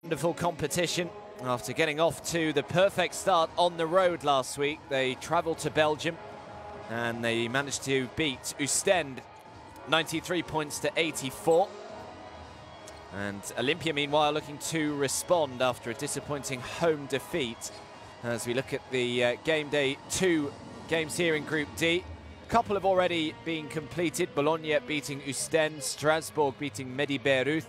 Wonderful competition. After getting off to the perfect start on the road last week, they travelled to Belgium and they managed to beat Oostende 93 points to 84. And Olimpija, meanwhile, looking to respond after a disappointing home defeat. As we look at the game day 2 games here in Group D, a couple have already been completed. Bologna beating Oostende, Strasbourg beating Medi Beirut.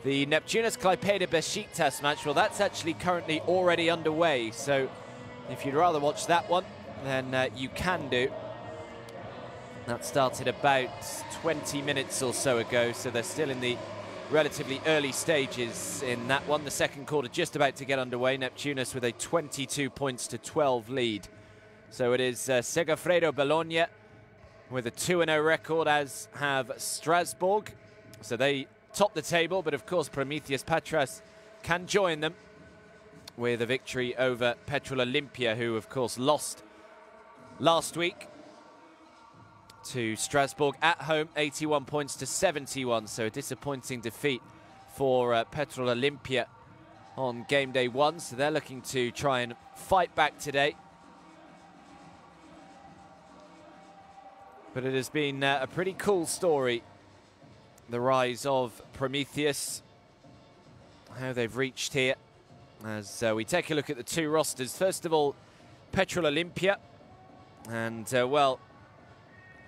The Neptunus Klaipeda Besiktas match, well, that's actually currently already underway. So if you'd rather watch that one, then you can do. That started about 20 minutes or so ago, so they're still in the relatively early stages in that one. The second quarter just about to get underway. Neptunus with a 22 points to 12 lead. So it is Segafredo Bologna with a 2-0 record, as have Strasbourg. So they top the table, but of course Promitheas Patras can join them with a victory over Petrol Olimpija, who of course lost last week to Strasbourg at home, 81 points to 71. So a disappointing defeat for Petrol Olimpija on game day 1. So they're looking to try and fight back today. But it has been a pretty cool story, the rise of Promitheas, how they've reached here. As we take a look at the two rosters. First of all, Petrol Olimpija. And, well,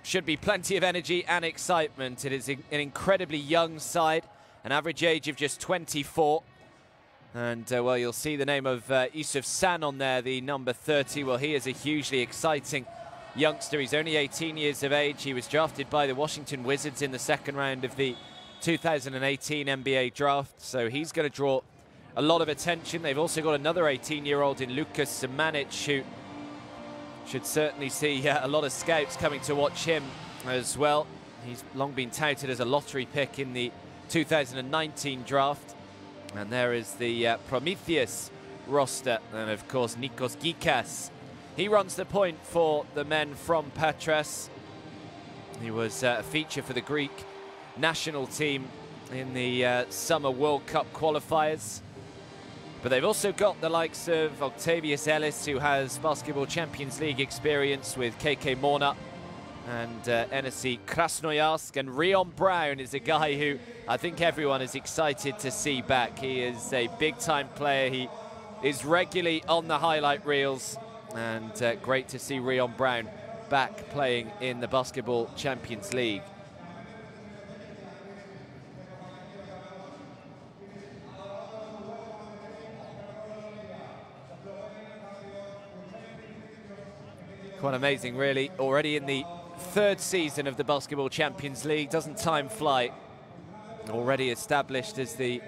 should be plenty of energy and excitement. It is an incredibly young side, an average age of just 24. And, well, you'll see the name of Yusuf San on there, the number 30. Well, he is a hugely exciting youngster. He's only 18 years of age. He was drafted by the Washington Wizards in the second round of the 2018 NBA draft. So he's going to draw a lot of attention. They've also got another 18-year-old in Lucas Samanic, who should certainly see a lot of scouts coming to watch him as well. He's long been touted as a lottery pick in the 2019 draft. And there is the Promitheas roster. And of course, Nikos Gikas. He runs the point for the men from Patras. He was a feature for the Greek national team in the Summer World Cup qualifiers. But they've also got the likes of Octavius Ellis, who has Basketball Champions League experience with KK Morna and NSC Krasnoyarsk. And Rion Brown is a guy who I think everyone is excited to see back. He is a big-time player. He is regularly on the highlight reels. And great to see Rion Brown back playing in the Basketball Champions League. Quite amazing, really. Already in the 3rd season of the Basketball Champions League. Doesn't time fly? Already established as the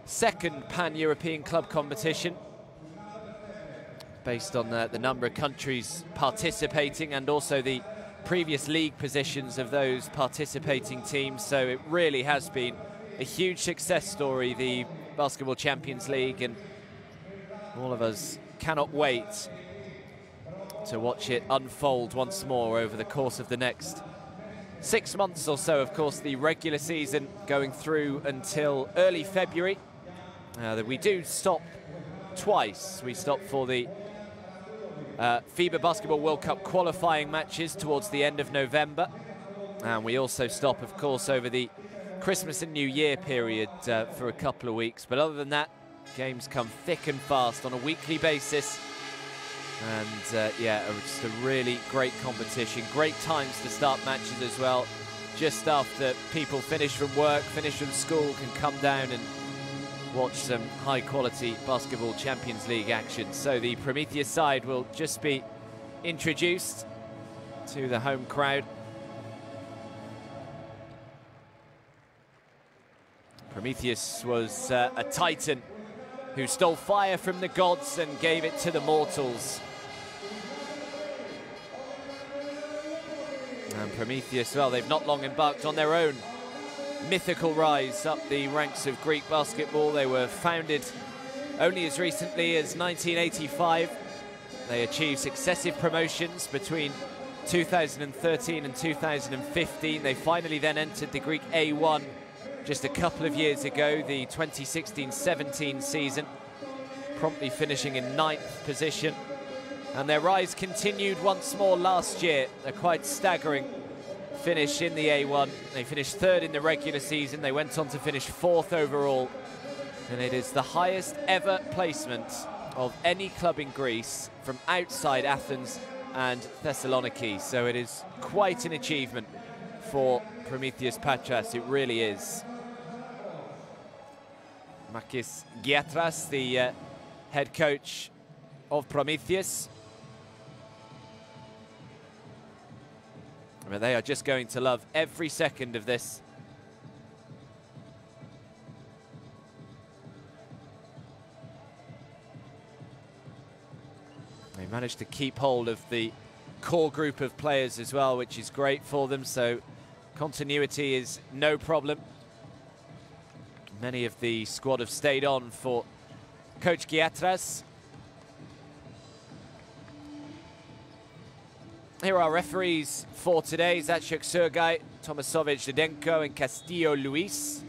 2nd pan-European club competition, based on the number of countries participating and also the previous league positions of those participating teams. So it really has been a huge success story, the Basketball Champions League, and all of us cannot wait to watch it unfold once more over the course of the next 6 months or so. Of course, the regular season going through until early February. We do stop twice. We stop for the FIBA Basketball World Cup qualifying matches towards the end of November. And we also stop, of course, over the Christmas and New Year period for a couple of weeks. But other than that, games come thick and fast on a weekly basis. And yeah, just a really great competition. Great times to start matches as well. Just after people finish from work, finish from school, can come down and watch some high-quality Basketball Champions League action. So the Prometheus side will just be introduced to the home crowd. Prometheus was a titan who stole fire from the gods and gave it to the mortals. And Prometheus, well, they've not long embarked on their own mythical rise up the ranks of Greek basketball. They were founded only as recently as 1985. They achieved successive promotions between 2013 and 2015. They finally then entered the Greek A1 just a couple of years ago, the 2016-17 season, promptly finishing in 9th position. And their rise continued once more last year, a quite staggering finish in the A1. They finished 3rd in the regular season. They went on to finish 4th overall. And it is the highest ever placement of any club in Greece from outside Athens and Thessaloniki. So it is quite an achievement for Promitheas Patras, it really is. Makis Giatras, the head coach of Promitheas. I mean, they are just going to love every second of this. They managed to keep hold of the core group of players as well, which is great for them, so continuity is no problem. Many of the squad have stayed on for Coach Giatras. Here are our referees for today: Zaciuk Sergei, Tomasovic Zdenko and Castillo Luis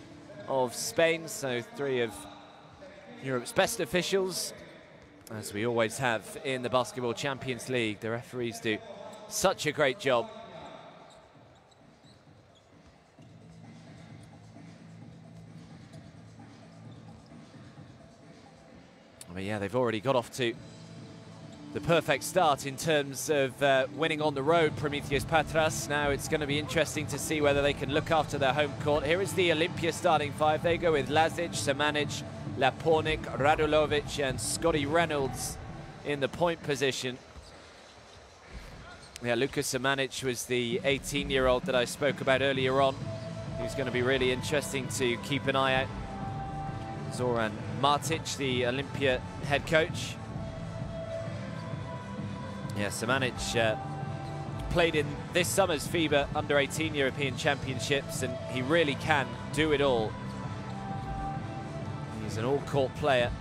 of Spain, so 3 of Europe's best officials, as we always have in the Basketball Champions League. The referees do such a great job. But yeah, they've already got off to the perfect start in terms of winning on the road, Promitheas Patras. Now it's going to be interesting to see whether they can look after their home court. Here is the Olimpija starting 5. They go with Lazic, Samanic, Lapornik, Radulovic and Scotty Reynolds in the point position. Yeah, Lukas Samanic was the 18-year-old that I spoke about earlier on. He's going to be really interesting to keep an eye out. Zoran Martic, the Olimpija head coach. Yeah, Samanic played in this summer's FIBA Under-18 European Championships, and he really can do it all. He's an all-court player,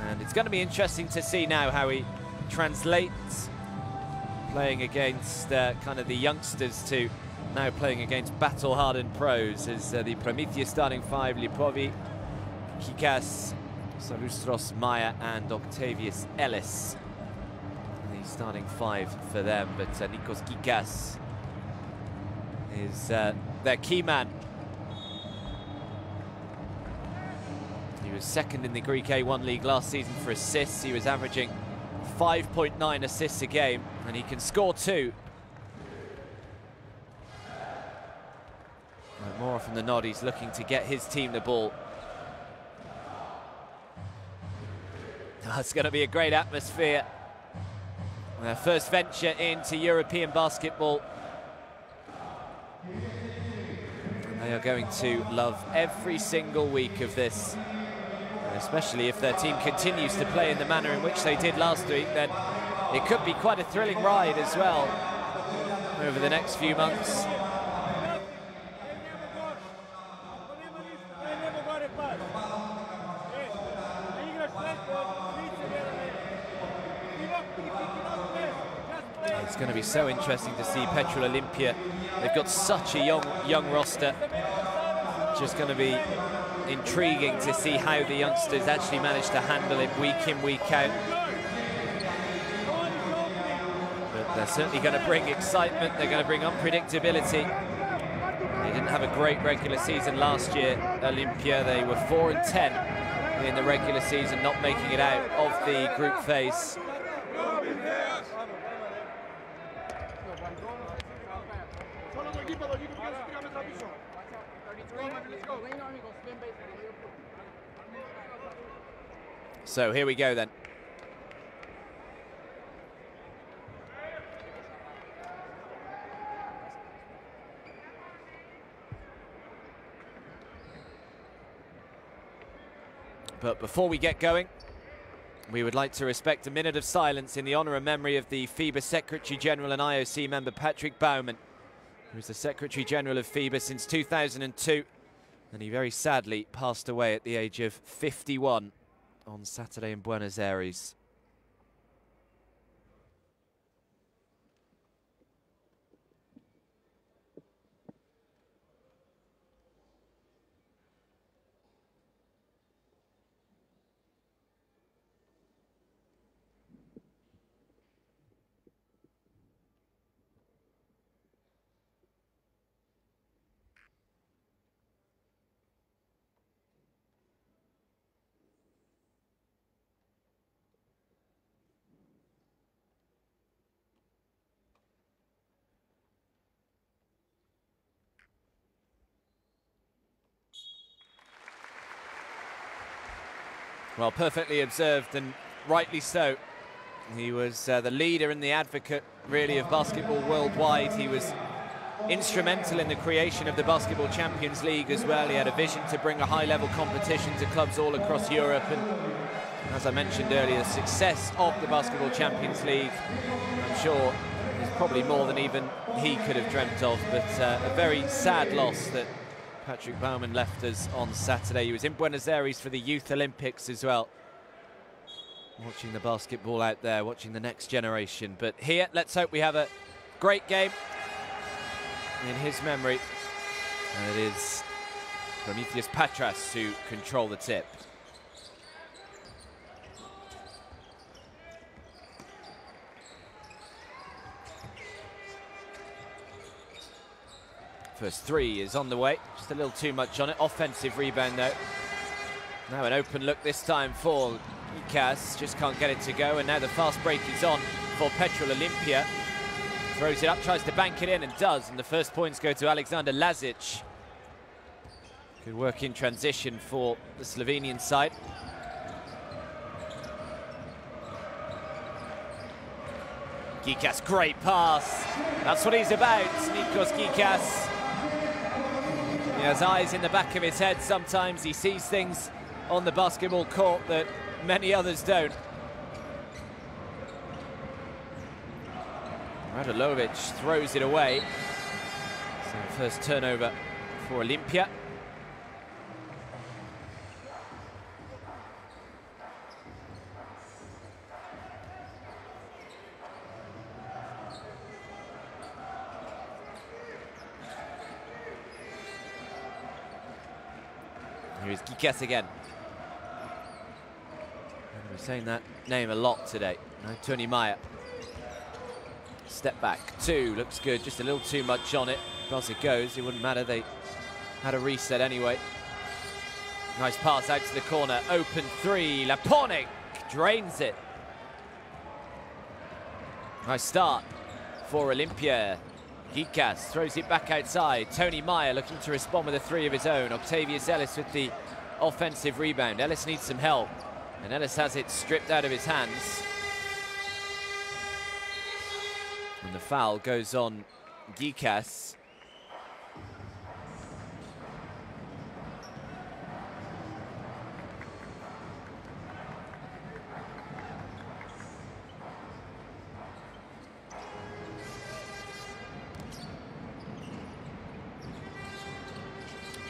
and it's going to be interesting to see now how he translates playing against kind of the youngsters to now playing against battle-hardened pros, as the Prometheus starting 5, Lipovi, Kikas, Sarustros Maya and Octavius Ellis. The starting 5 for them, but Nikos Kikas is their key man. He was 2nd in the Greek A1 League last season for assists. He was averaging 5.9 assists a game, and he can score 2. But more often than not, he's looking to get his team the ball. Oh, it's going to be a great atmosphere. Their first venture into European basketball. And they are going to love every single week of this. And especially if their team continues to play in the manner in which they did last week, then it could be quite a thrilling ride as well over the next few months. It's going to be so interesting to see Petrol Olimpija. They've got such a young roster. Just going to be intriguing to see how the youngsters actually manage to handle it week in, week out. But they're certainly going to bring excitement. They're going to bring unpredictability. They didn't have a great regular season last year, Olimpija. They were 4-10 in the regular season, not making it out of the group phase. So here we go then. But before we get going, we would like to respect a minute of silence in the honour and memory of the FIBA Secretary General and IOC member Patrick Baumann, who was the Secretary General of FIBA since 2002, and he very sadly passed away at the age of 51 on Saturday in Buenos Aires. Well, perfectly observed, and rightly so. He was the leader and the advocate, really, of basketball worldwide. He was instrumental in the creation of the Basketball Champions League as well. He had a vision to bring a high-level competition to clubs all across Europe, and as I mentioned earlier, the success of the Basketball Champions League, I'm sure, is probably more than even he could have dreamt of. But a very sad loss that Patrick Baumann left us on Saturday. He was in Buenos Aires for the Youth Olympics as well, watching the basketball out there, watching the next generation. But here, let's hope we have a great game in his memory. And it is Promitheas Patras who control the tip. First three is on the way, just a little too much on it. Offensive rebound though. Now an open look this time for Gikas, just can't get it to go, and now the fast break is on for Petrol Olimpija. Throws it up, tries to bank it in, and does, and the first points go to Alexander Lazic. Good work in transition for the Slovenian side. Gikas, great pass. That's what he's about, Nikos Gikas. He has eyes in the back of his head sometimes. He sees things on the basketball court that many others don't. Radolovic throws it away. So first turnover for Olimpija. Here's Gikas again. We're saying that name a lot today. Now Tony Meyer. Step back, two, looks good, just a little too much on it. As it goes, it wouldn't matter, they had a reset anyway. Nice pass out to the corner, open three, Laponic drains it. Nice start for Olimpija. Gikas throws it back outside. Tony Meyer looking to respond with a three of his own. Octavius Ellis with the offensive rebound. Ellis needs some help, and Ellis has it stripped out of his hands. And the foul goes on Gikas.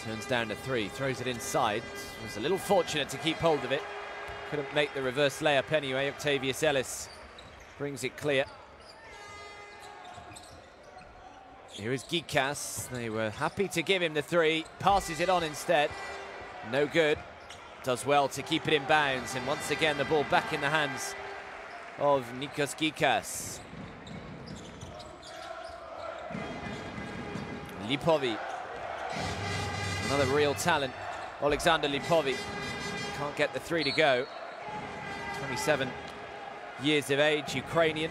Turns down to three, throws it inside. Was a little fortunate to keep hold of it. Couldn't make the reverse layup anyway. Octavius Ellis brings it clear. Here is Gikas. They were happy to give him the three. Passes it on instead. No good. Does well to keep it in bounds. And once again, the ball back in the hands of Nikos Gikas. Lipovi. Another real talent, Alexander Lipovi. Can't get the three to go. 27 years of age, Ukrainian.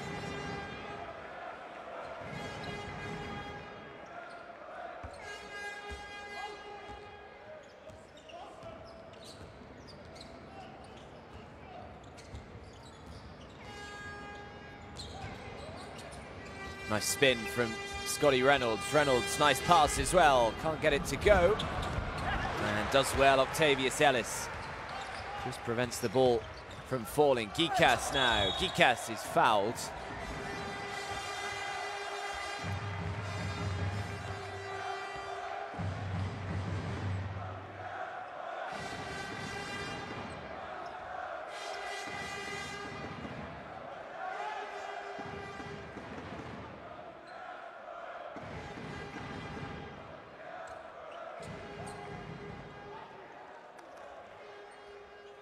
Nice spin from Scotty Reynolds. Reynolds, nice pass as well. Can't get it to go. And does well, Octavius Ellis. Just prevents the ball from falling. Gikas now. Gikas is fouled.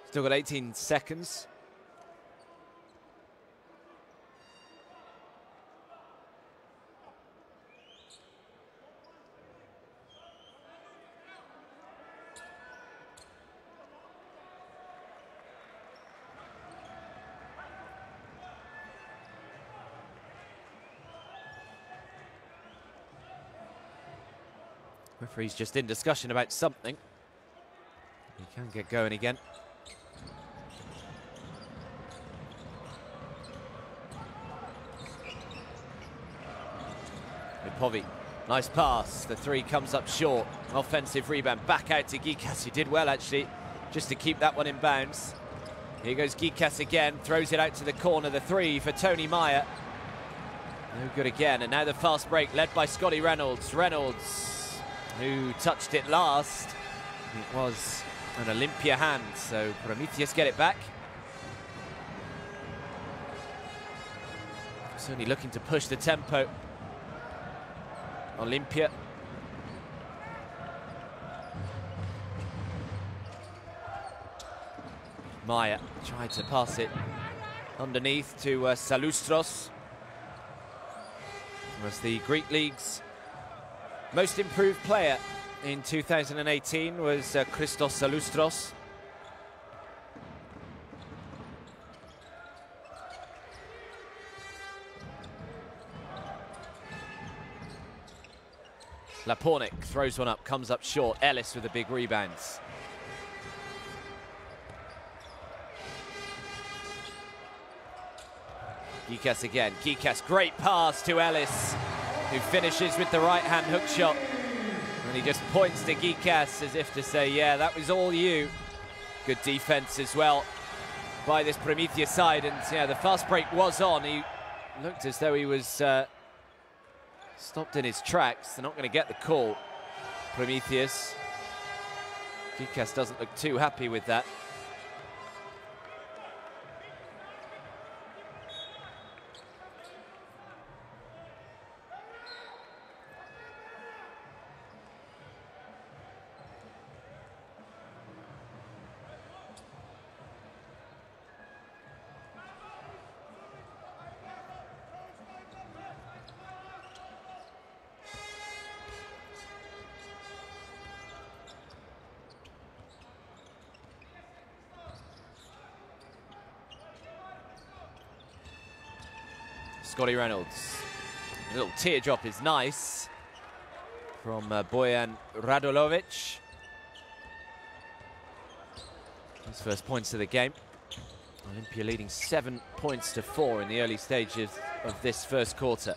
Still got 18 seconds. Referee's just in discussion about something. He can get going again. Povi, nice pass. The three comes up short. Offensive rebound, back out to Gikas. He did well, actually, just to keep that one in bounds. Here goes Gikas again, throws it out to the corner. The three for Tony Meyer. No good again, and now the fast break led by Scotty Reynolds. Reynolds, who touched it last. It was an Olimpija hand, so Promitheas get it back. Certainly looking to push the tempo. Olimpija. Meyer tried to pass it underneath to Salustros. Was the Greek League's most improved player in 2018 was Christos Salustros. Lapornik throws one up, comes up short. Ellis with the big rebounds. Gikas again. Gikas, great pass to Ellis, who finishes with the right-hand hook shot. And he just points to Gikas as if to say, yeah, that was all you. Good defense as well by this Prometheus side. And yeah, the fast break was on. He looked as though he was stopped in his tracks. They're not going to get the call, Prometheus. Gikas doesn't look too happy with that. Scotty Reynolds. A little teardrop is nice from Bojan Radulovic. His first points of the game. Olimpija leading 7 points to 4 in the early stages of this first quarter.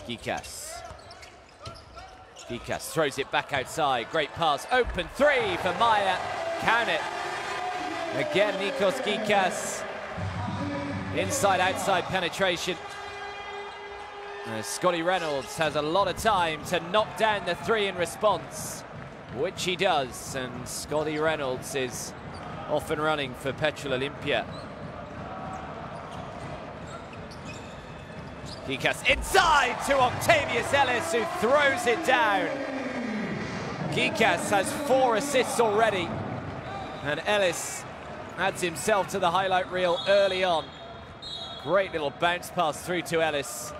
Gikas. Gikas throws it back outside. Great pass. Open three for Meyer. Count it. Again, Nikos Gikas. Inside-outside penetration. Scotty Reynolds has a lot of time to knock down the three in response, which he does. And Scotty Reynolds is off and running for Petrol Olimpija. Gikas inside to Octavius Ellis, who throws it down. Gikas has 4 assists already, and Ellis adds himself to the highlight reel early on. Great little bounce pass through to Ellis.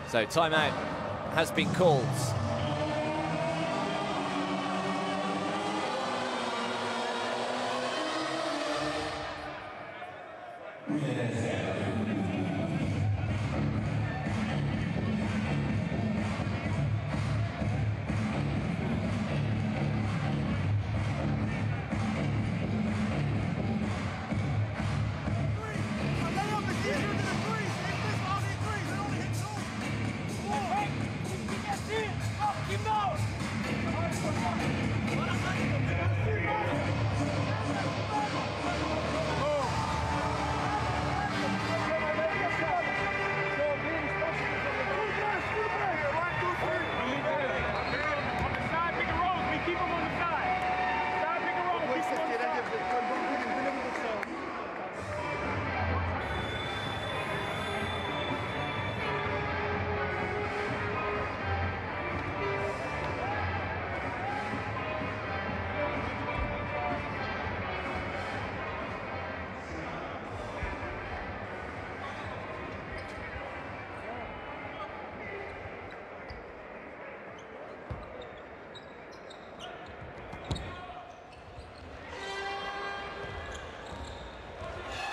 So timeout has been called.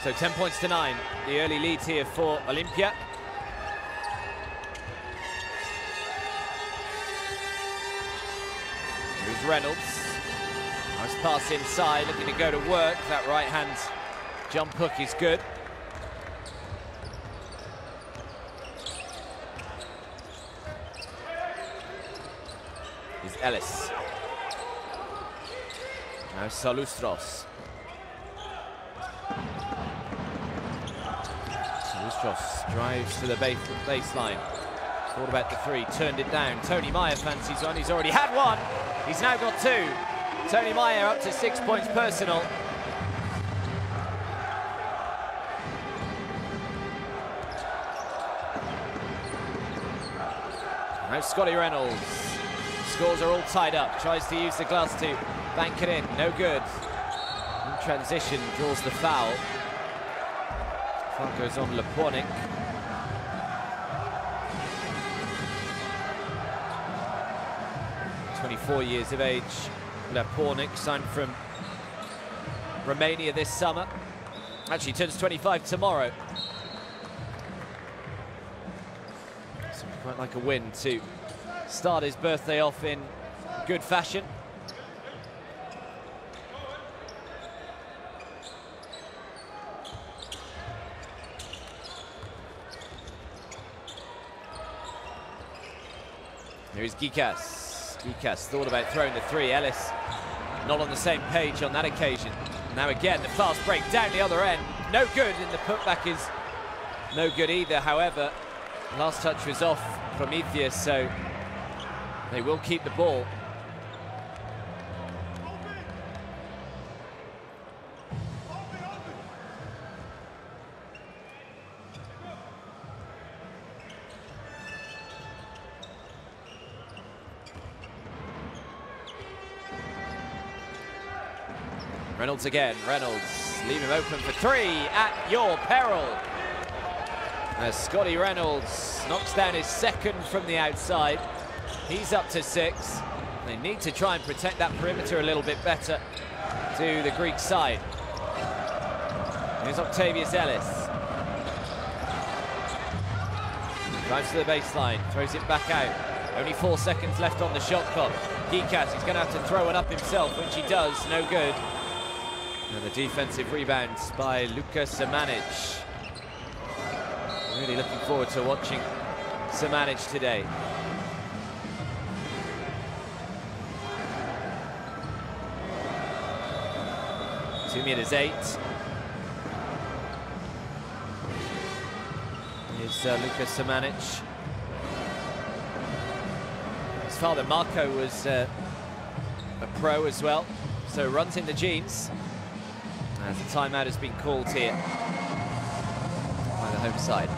So 10 points to 9, the early lead here for Olimpija. Here's Reynolds. Nice pass inside, looking to go to work. That right hand jump hook is good. Is Ellis. Now Salustros. Salustros drives to the baseline. Thought about the three, turned it down. Tony Meyer fancies one, he's already had one. He's now got two. Tony Meyer up to 6 points personal. Now Scotty Reynolds. Scores are all tied up. Tries to use the glass to bank it in. No good. In transition, draws the foul. Foul goes on Lepornik. Years of age, Lepornik, signed from Romania this summer. Actually turns 25 tomorrow. So quite like a win to start his birthday off in good fashion. Here is Gikas. Gikas thought about throwing the three. Ellis not on the same page on that occasion. Now again, the fast break down the other end. No good, and the putback is no good either. However, last touch was off Promitheas, so they will keep the ball. Reynolds again. Reynolds, leave him open for three at your peril. As Scotty Reynolds knocks down his second from the outside. He's up to 6. They need to try and protect that perimeter a little bit better to the Greek side. Here's Octavius Ellis. Drives to the baseline, throws it back out. Only 4 seconds left on the shot clock. Gikas, he's going to have to throw it up himself, which he does, no good. And the defensive rebounds by Luka Samanic. Really looking forward to watching Samanic today. 2'8". Here's Luka Samanic. His father Marco was a pro as well, so runs in the genes. As the timeout has been called here by the home side.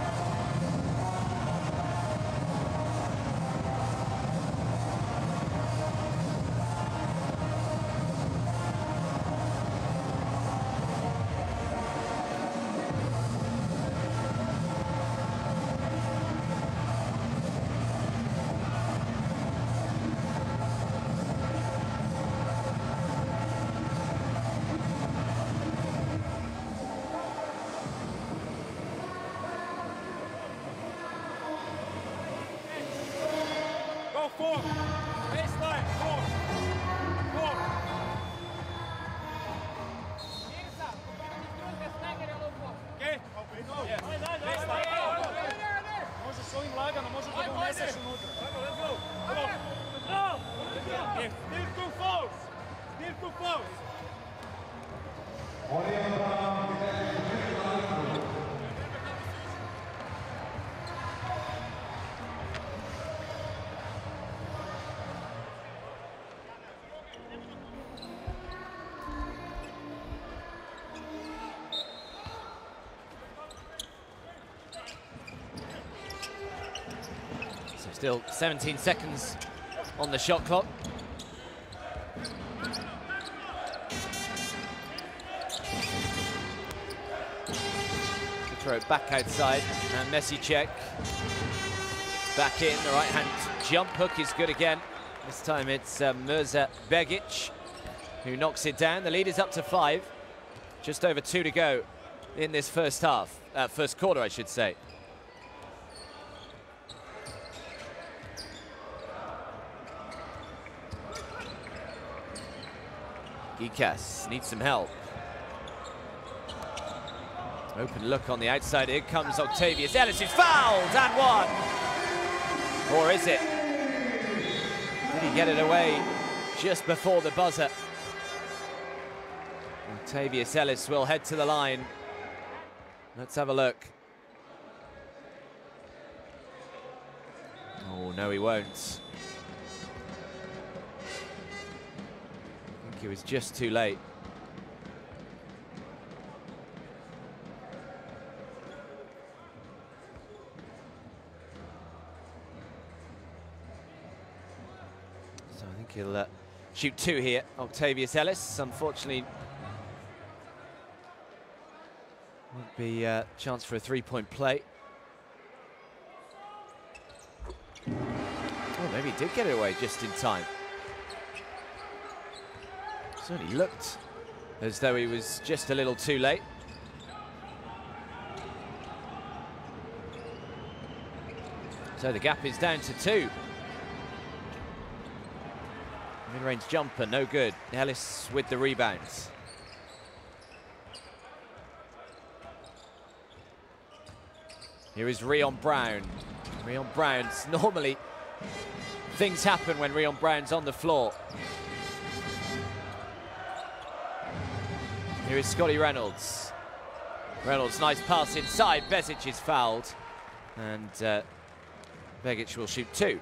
Still 17 seconds on the shot clock. Throw it back outside, and Messi check. Back in, the right hand jump hook is good again. This time it's Mirza Begic who knocks it down. The lead is up to 5. Just over 2 to go in this first half, first quarter I should say. Gikas needs some help. Open look on the outside. Here comes Octavius Ellis, who's fouled and one. Or is it? Did he get it away just before the buzzer? Octavius Ellis will head to the line. Let's have a look. Oh, no, he won't. I think he was just too late. So I think he'll shoot two here. Octavius Ellis, unfortunately, would be a chance for a three-point play. Oh, maybe he did get it away just in time. Certainly looked as though he was just a little too late. So the gap is down to 2. Mid-range jumper, no good. Ellis with the rebounds. Here is Rion Brown. Rion Brown's normally things happen when Rion Brown's on the floor. Here is Scotty Reynolds. Reynolds, nice pass inside. Bezic is fouled. And Begic will shoot 2.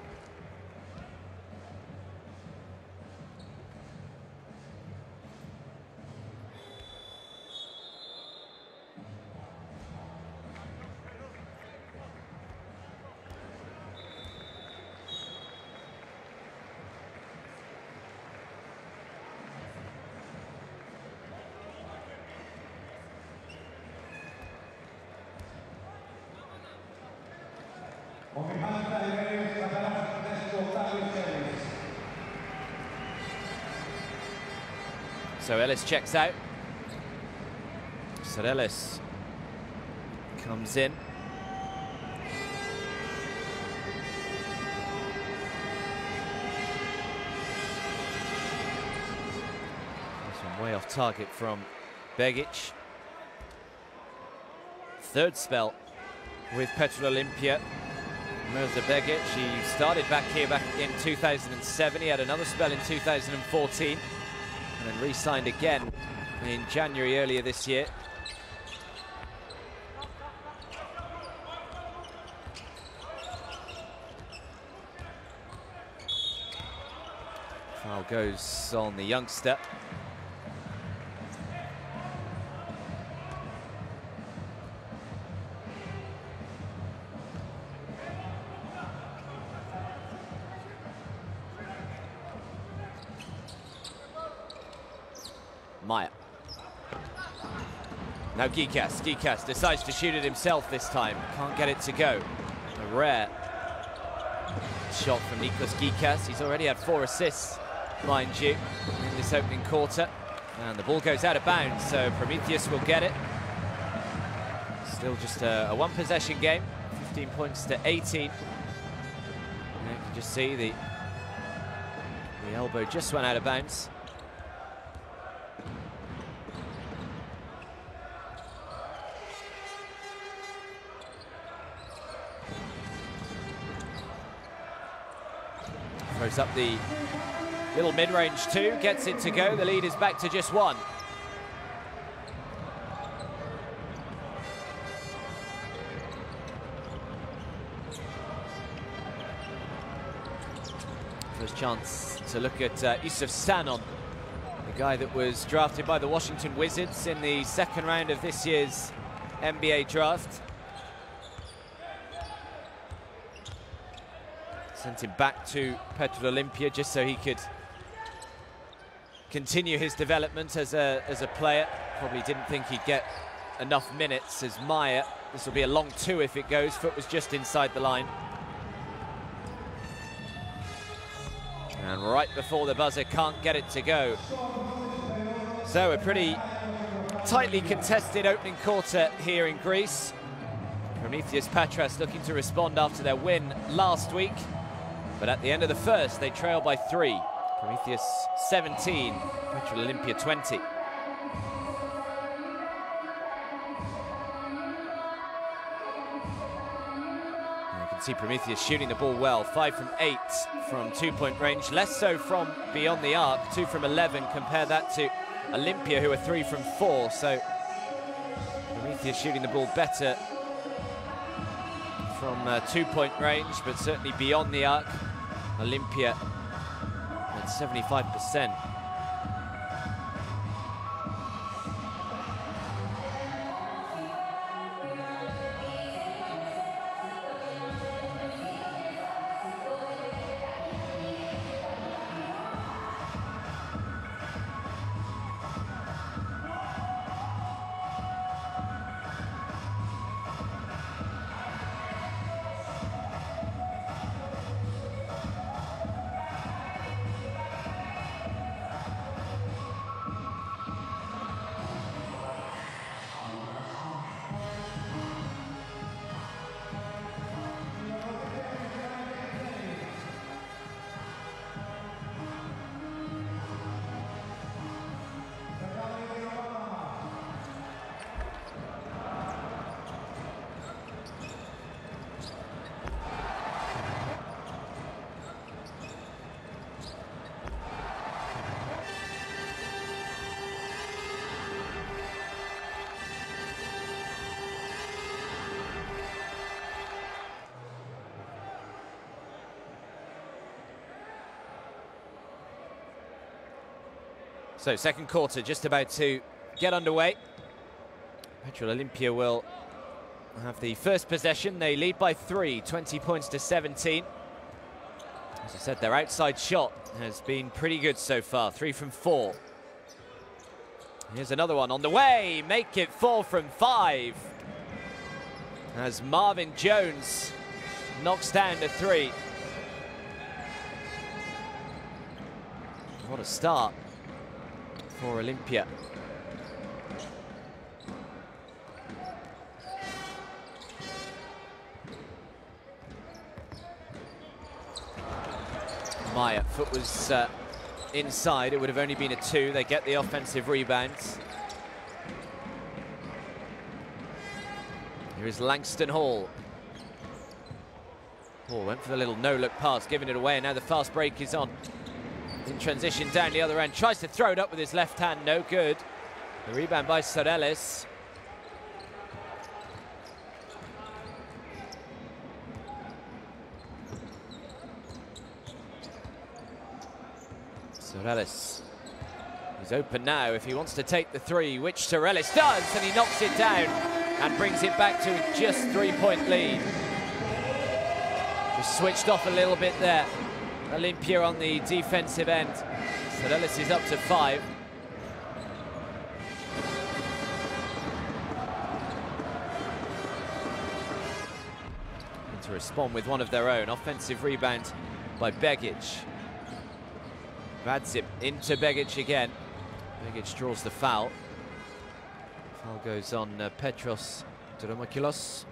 So Ellis checks out. So Ellis comes in. This one way off target from Begic. Third spell with Petrol Olimpija. Mirza Begic, he started back here back in 2007. He had another spell in 2014. And then re-signed again in January earlier this year. Foul goes on the youngster. Maya. Now Gikas decides to shoot it himself this time. Can't get it to go. A rare shot from Nikos Gikas. He's already had 4 assists, mind you, in this opening quarter. And the ball goes out of bounds, so Promitheas will get it. Still just a one-possession game. 15 points to 18. And you can just see the elbow just went out of bounds. Throws up the little mid-range 2, gets it to go. The lead is back to just 1. First chance to look at Yusuf Sanon, the guy that was drafted by the Washington Wizards in the 2nd round of this year's NBA draft. Sent him back to Petrol Olimpija just so he could continue his development as a player. Probably didn't think he'd get enough minutes as Maya. This will be a long 2 if it goes. Foot was just inside the line. And right before the buzzer, can't get it to go. So a pretty tightly contested opening quarter here in Greece. Promitheas Patras looking to respond after their win last week. But at the end of the first, they trail by 3. Promitheas 17, Petrol Olimpija 20. You can see Promitheas shooting the ball well, 5 from 8 from 2-point range, less so from beyond the arc, 2 from 11. Compare that to Olimpija, who are 3 from 4. So Promitheas shooting the ball better from 2-point range, but certainly beyond the arc. Olimpija at 75%. So second quarter just about to get underway. Petrol Olimpija will have the first possession. They lead by 3, 20 points to 17. As I said, their outside shot has been pretty good so far, 3 from 4. Here's another one on the way, make it 4 from 5. As Marvin Jones knocks down the 3. What a start for Olimpija. Maya, foot was inside, it would have only been a 2. They get the offensive rebounds. Here is Langston Hall. Hall went for the little no-look pass, giving it away, and now the fast break is on. In transition down the other end, tries to throw it up with his left hand, no good. The rebound by Soreles. Soreles is open now if he wants to take the 3, which Soreles does, and he knocks it down and brings it back to just 3-point lead. Just switched off a little bit there. Olimpija on the defensive end. Soreles is up to 5. And to respond with one of their own. Offensive rebound by Begic. Vadzim into Begic again. Begic draws the foul. Foul goes on Petros Dramokoulos.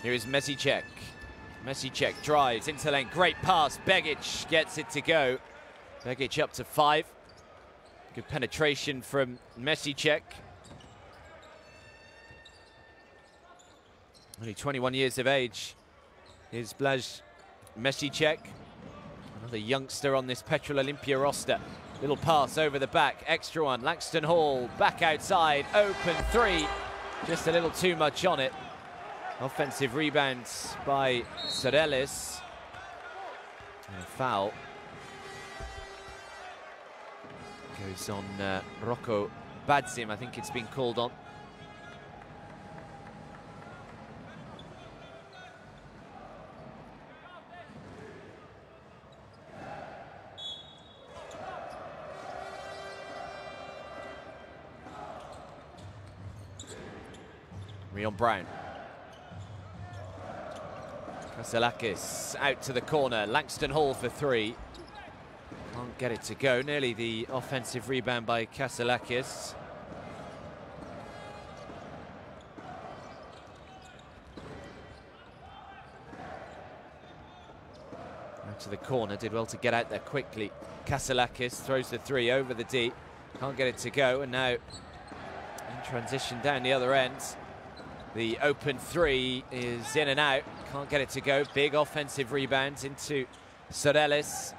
Here is Mesicek. Mesicek drives into lane, great pass. Begic gets it to go. Begic up to 5. Good penetration from Mesicek. Only 21 years of age is Blaz Mesicek. Another youngster on this Petrol Olimpija roster. Little pass over the back, extra one. Langston Hall back outside, open 3. Just a little too much on it. Offensive rebounds by Soreles. And a foul goes on Rocco Badzim. I think it's been called on. Rion Brown. Kaselakis out to the corner. Langston Hall for 3. Can't get it to go. Nearly the offensive rebound by Kaselakis. Out to the corner. Did well to get out there quickly. Kaselakis throws the 3 over the D. Can't get it to go. And now in transition down the other end. The open 3 is in and out. Can't get it to go. Big offensive rebounds into Soreles.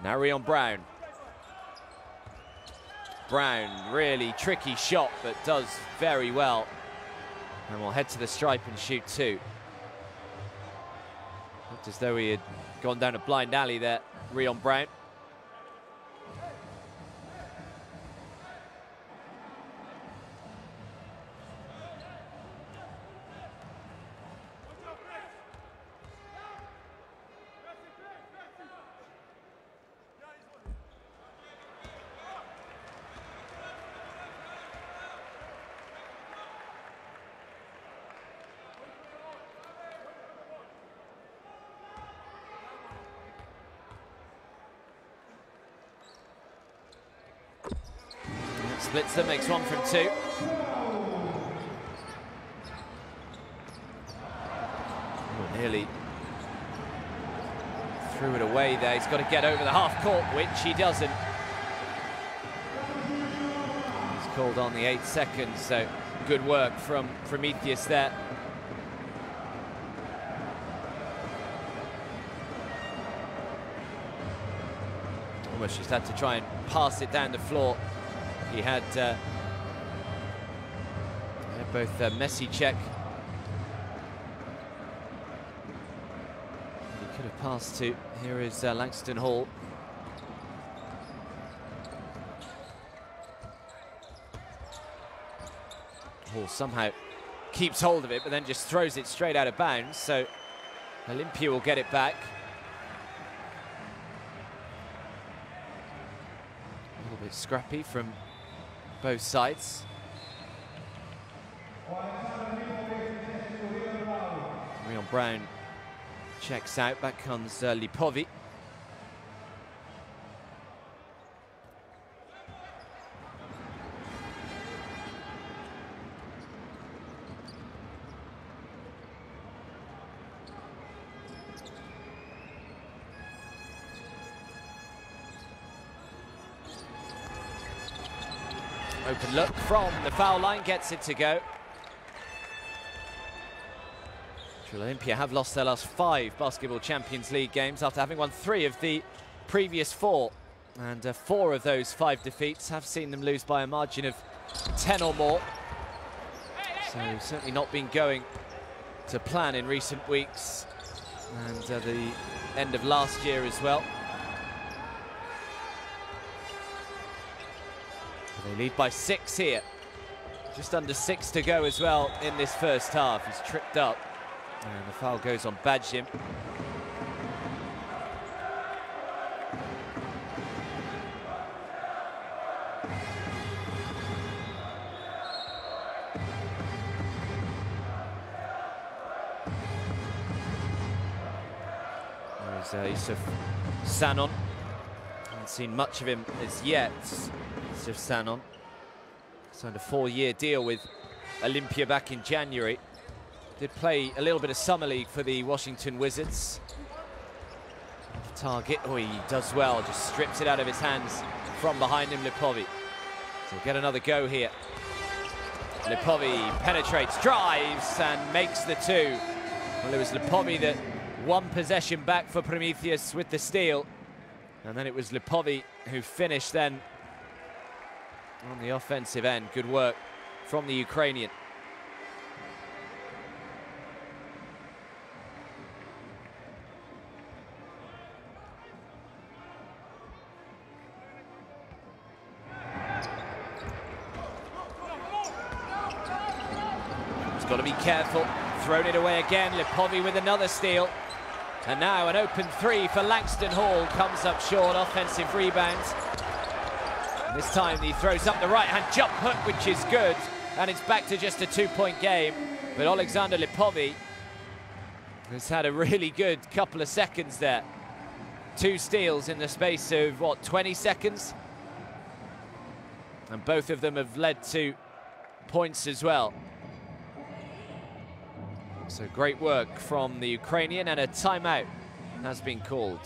Now Rion Brown. Brown, really tricky shot, but does very well. And will head to the stripe and shoot 2. Looked as though he had gone down a blind alley there, Rion Brown. Splits them, makes 1 from 2. Oh, nearly threw it away there. He's got to get over the half court, which he doesn't. He's called on the 8 seconds, so good work from Promitheas there. Almost just had to try and pass it down the floor. He had both Mesicek. He could have passed to. Here is Langston Hall. Hall somehow keeps hold of it, but then just throws it straight out of bounds. So Olimpija will get it back. A little bit scrappy from both sides. Rion Brown checks out, back comes Lipovi. Open look from the foul line, gets it to go. Olimpija have lost their last 5 Basketball Champions League games after having won 3 of the previous 4. And 4 of those 5 defeats have seen them lose by a margin of 10 or more. So certainly not been going to plan in recent weeks. And the end of last year as well. They lead by 6 here. Just under 6 to go as well in this first half. He's tripped up. And the foul goes on Badjim. There's Yusuf Sanon. Haven't seen much of him as yet. Yusuf Sanon signed a 4-year deal with Olimpija back in January. Did play a little bit of summer league for the Washington Wizards. Target, oh, he does well, just strips it out of his hands from behind him, Lipovi. So we'll get another go here. Lipovi penetrates, drives, and makes the 2. Well, it was Lipovi that won possession back for Promitheas with the steal. And then it was Lipovi who finished then on the offensive end. Good work from the Ukrainian. Got to be careful. Thrown it away again. Lipovi with another steal. And now an open 3 for Langston Hall. Comes up short. Offensive rebound. And this time he throws up the right-hand jump hook, which is good. And it's back to just a 2-point game. But Alexander Lipovi has had a really good couple of seconds there. 2 steals in the space of, what, 20 seconds? And both of them have led to points as well. So great work from the Ukrainian, and a timeout has been called.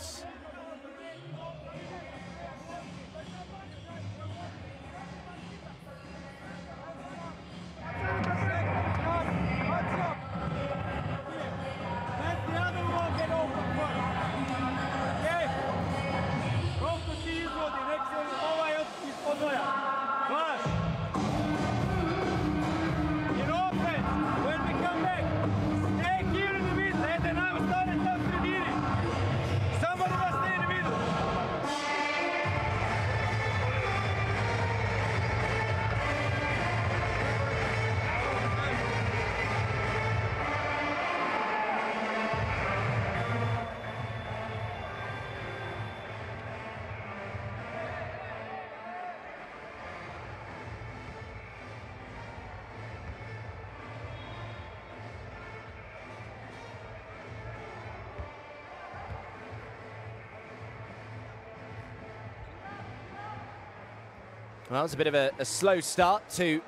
Well, it was a bit of a slow start to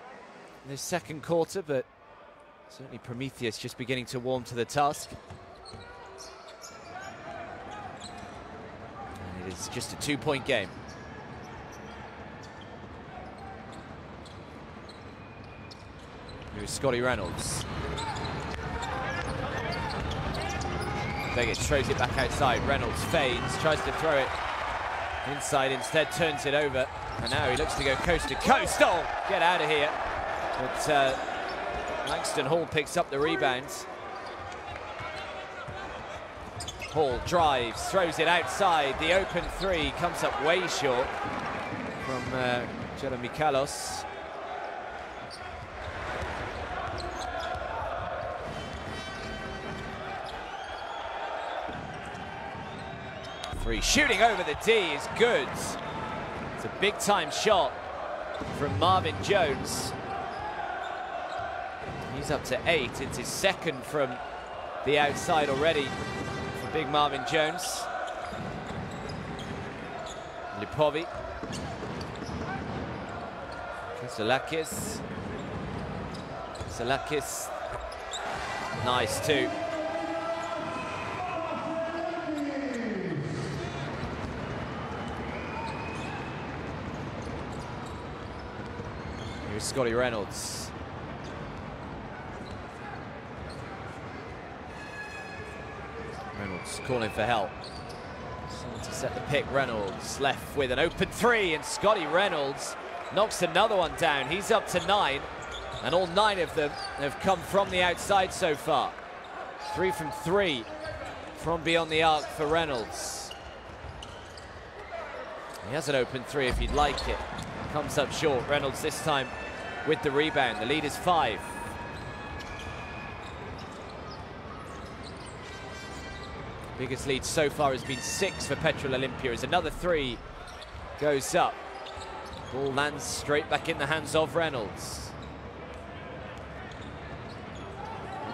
this second quarter, but certainly Prometheus just beginning to warm to the task. And it is just a 2-point game. Here's Scotty Reynolds. Begic throws it back outside. Reynolds fades, tries to throw it inside, instead turns it over. And now he looks to go coast to coast. Oh, get out of here. But Langston Hall picks up the rebounds. Hall drives, throws it outside. The open 3 comes up way short from Jeremy Kalos. Three shooting over the D is good. It's a big-time shot from Marvin Jones. He's up to 8. It's his second from the outside already for big Marvin Jones. Lipovi. Salakis. Salakis. Nice too. Here's Scotty Reynolds. Reynolds calling for help. Someone to set the pick. Reynolds left with an open 3, and Scotty Reynolds knocks another one down. He's up to 9, and all 9 of them have come from the outside so far. 3 from 3 from beyond the arc for Reynolds. He has an open 3 if he'd like it. Comes up short. Reynolds this time with the rebound. The lead is 5. Biggest lead so far has been 6 for Petrol Olimpija as another 3 goes up. Ball lands straight back in the hands of Reynolds.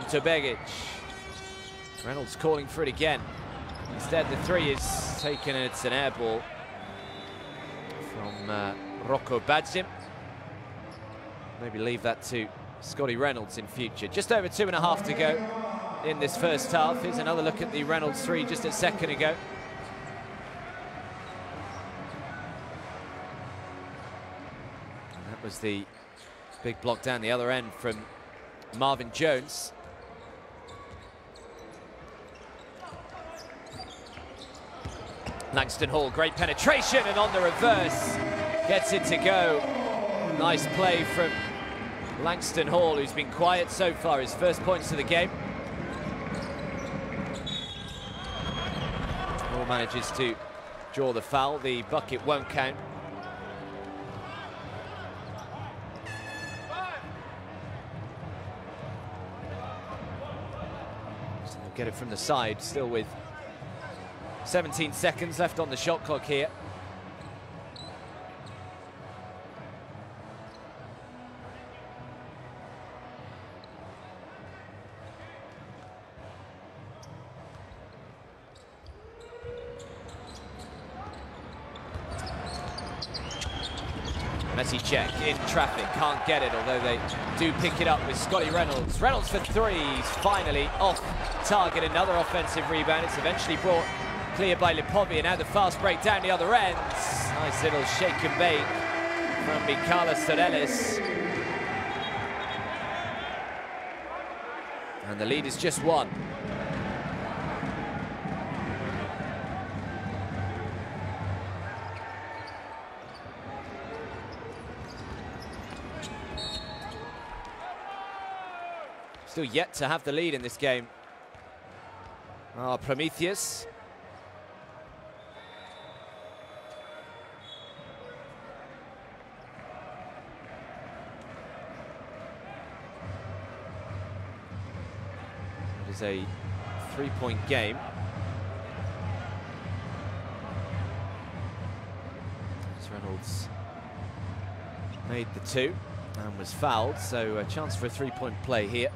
Into Begic. Reynolds calling for it again. Instead, the 3 is taken, and it's an air ball from Rocco Badzim. Maybe leave that to Scotty Reynolds in future. Just over 2.5 to go in this first half. Here's another look at the Reynolds 3 just a second ago. And that was the big block down the other end from Marvin Jones. Langston Hall, great penetration, and on the reverse, gets it to go. Nice play from Langston Hall, who's been quiet so far, his first points of the game. Hall manages to draw the foul. The bucket won't count. So they'll get it from the side, still with 17 seconds left on the shot clock here. Messi check in traffic, can't get it, although they do pick it up with Scotty Reynolds. Reynolds for three, he's finally off target, another offensive rebound. It's eventually brought clear by Lipovi, and now the fast break down the other end. Nice little shake and bake from Mikala Soreles. And the lead is just one. Still yet to have the lead in this game. Prometheus. It is a three-point game. As Reynolds made the two and was fouled, so a chance for a three-point play here.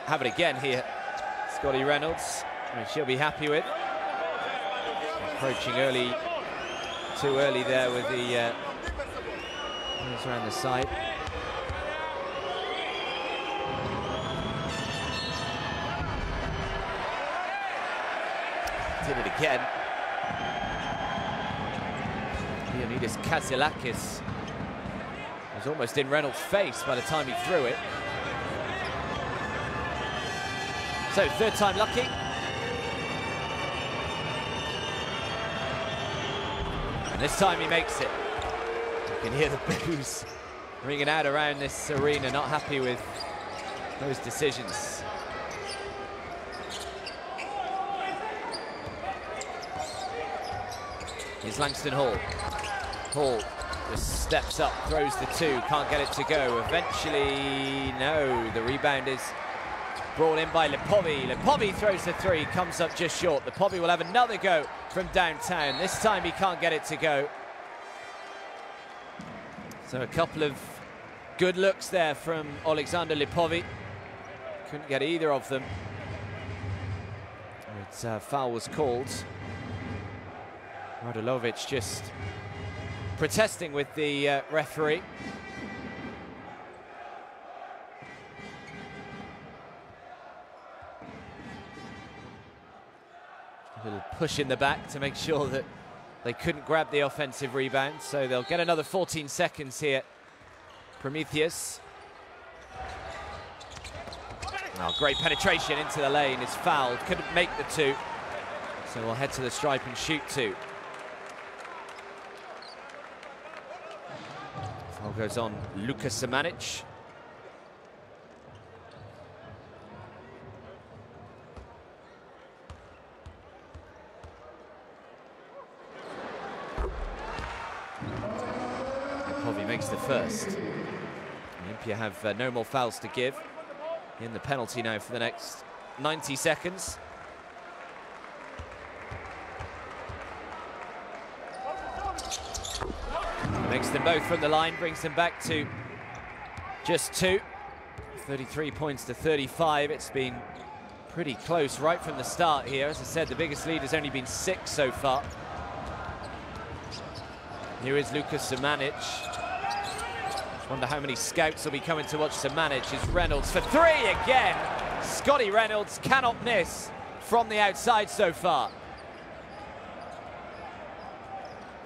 Have it again here, Scotty Reynolds, which she'll be happy with. Approaching early, too early there with the moves around the side. Did it again. Leonidas Kazilakis was almost in Reynolds' face by the time he threw it. So, third time lucky. And this time he makes it. You can hear the boos ringing out around this arena, not happy with those decisions. Here's Langston Hall. Hall just steps up, throws the two, can't get it to go. Eventually, no, the rebound is brought in by Lipovi. Lipovi throws the three, comes up just short. Lipovi will have another go from downtown. This time he can't get it to go. So a couple of good looks there from Alexander Lipovi. Couldn't get either of them. But foul was called. Radulovic just protesting with the referee. A little push in the back to make sure that they couldn't grab the offensive rebound, so they'll get another 14 seconds here. Prometheus. Oh, great penetration into the lane, is fouled, couldn't make the two. So we'll head to the stripe and shoot two. Foul goes on Luka Samanic. Makes the first. Olimpija have no more fouls to give. In the penalty now for the next 90 seconds. Makes them both from the line, brings them back to just two. 33 points to 35. It's been pretty close right from the start here. As I said, the biggest lead has only been 6 so far. Here is Lucas Samanic. Wonder how many scouts will be coming to watch Samanic. Is Reynolds for three again. Scotty Reynolds cannot miss from the outside so far.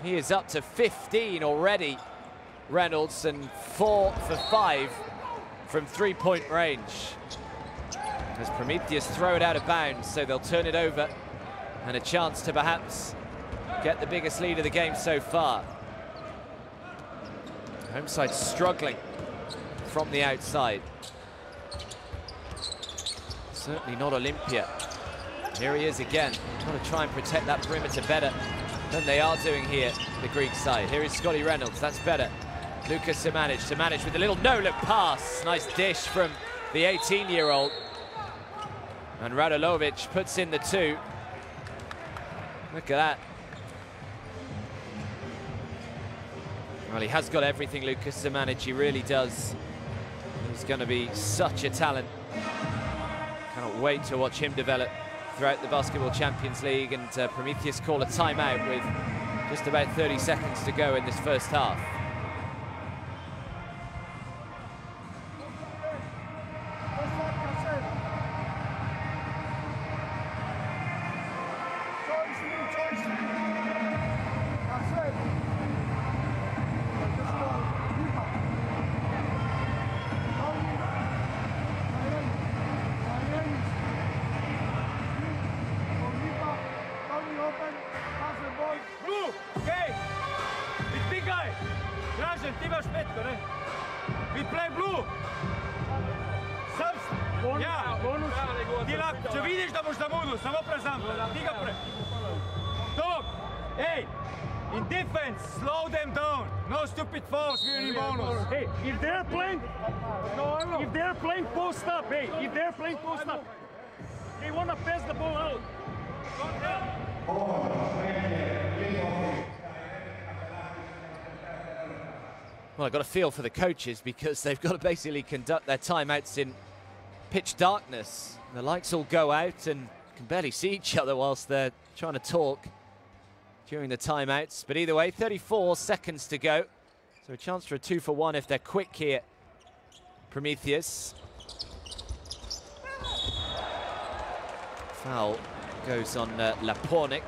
He is up to 15 already, Reynolds, and 4 for 5 from three-point range. As Prometheus throw it out of bounds, so they'll turn it over, and a chance to perhaps get the biggest lead of the game so far. Home side struggling from the outside. Certainly not Olimpija. Here he is again. Got to try and protect that perimeter better than they are doing here, the Greek side. Here is Scotty Reynolds, that's better. Lucas Samanic. Samanic with a little no-look pass. Nice dish from the 18-year-old. And Radulovic puts in the two. Look at that. Well, he has got everything, Lucas Samanic, he really does. He's going to be such a talent. Cannot wait to watch him develop throughout the Basketball Champions League. And Promitheas call a timeout with just about 30 seconds to go in this first half. We play blue. Ja, če vidiš, da boš zamudil, samo prezam. Dog, hey, in defense, slow them down. No stupid fouls, we're in bonus. Hey, if they're playing post up, hey, if they're playing post up, they want to pass the ball out. Well, I've got a feel for the coaches because they've got to basically conduct their timeouts in pitch darkness. The lights all go out and can barely see each other whilst they're trying to talk during the timeouts. But either way, 34 seconds to go. So a chance for a 2-for-1 if they're quick here. Promitheas. Foul goes on Lapornik.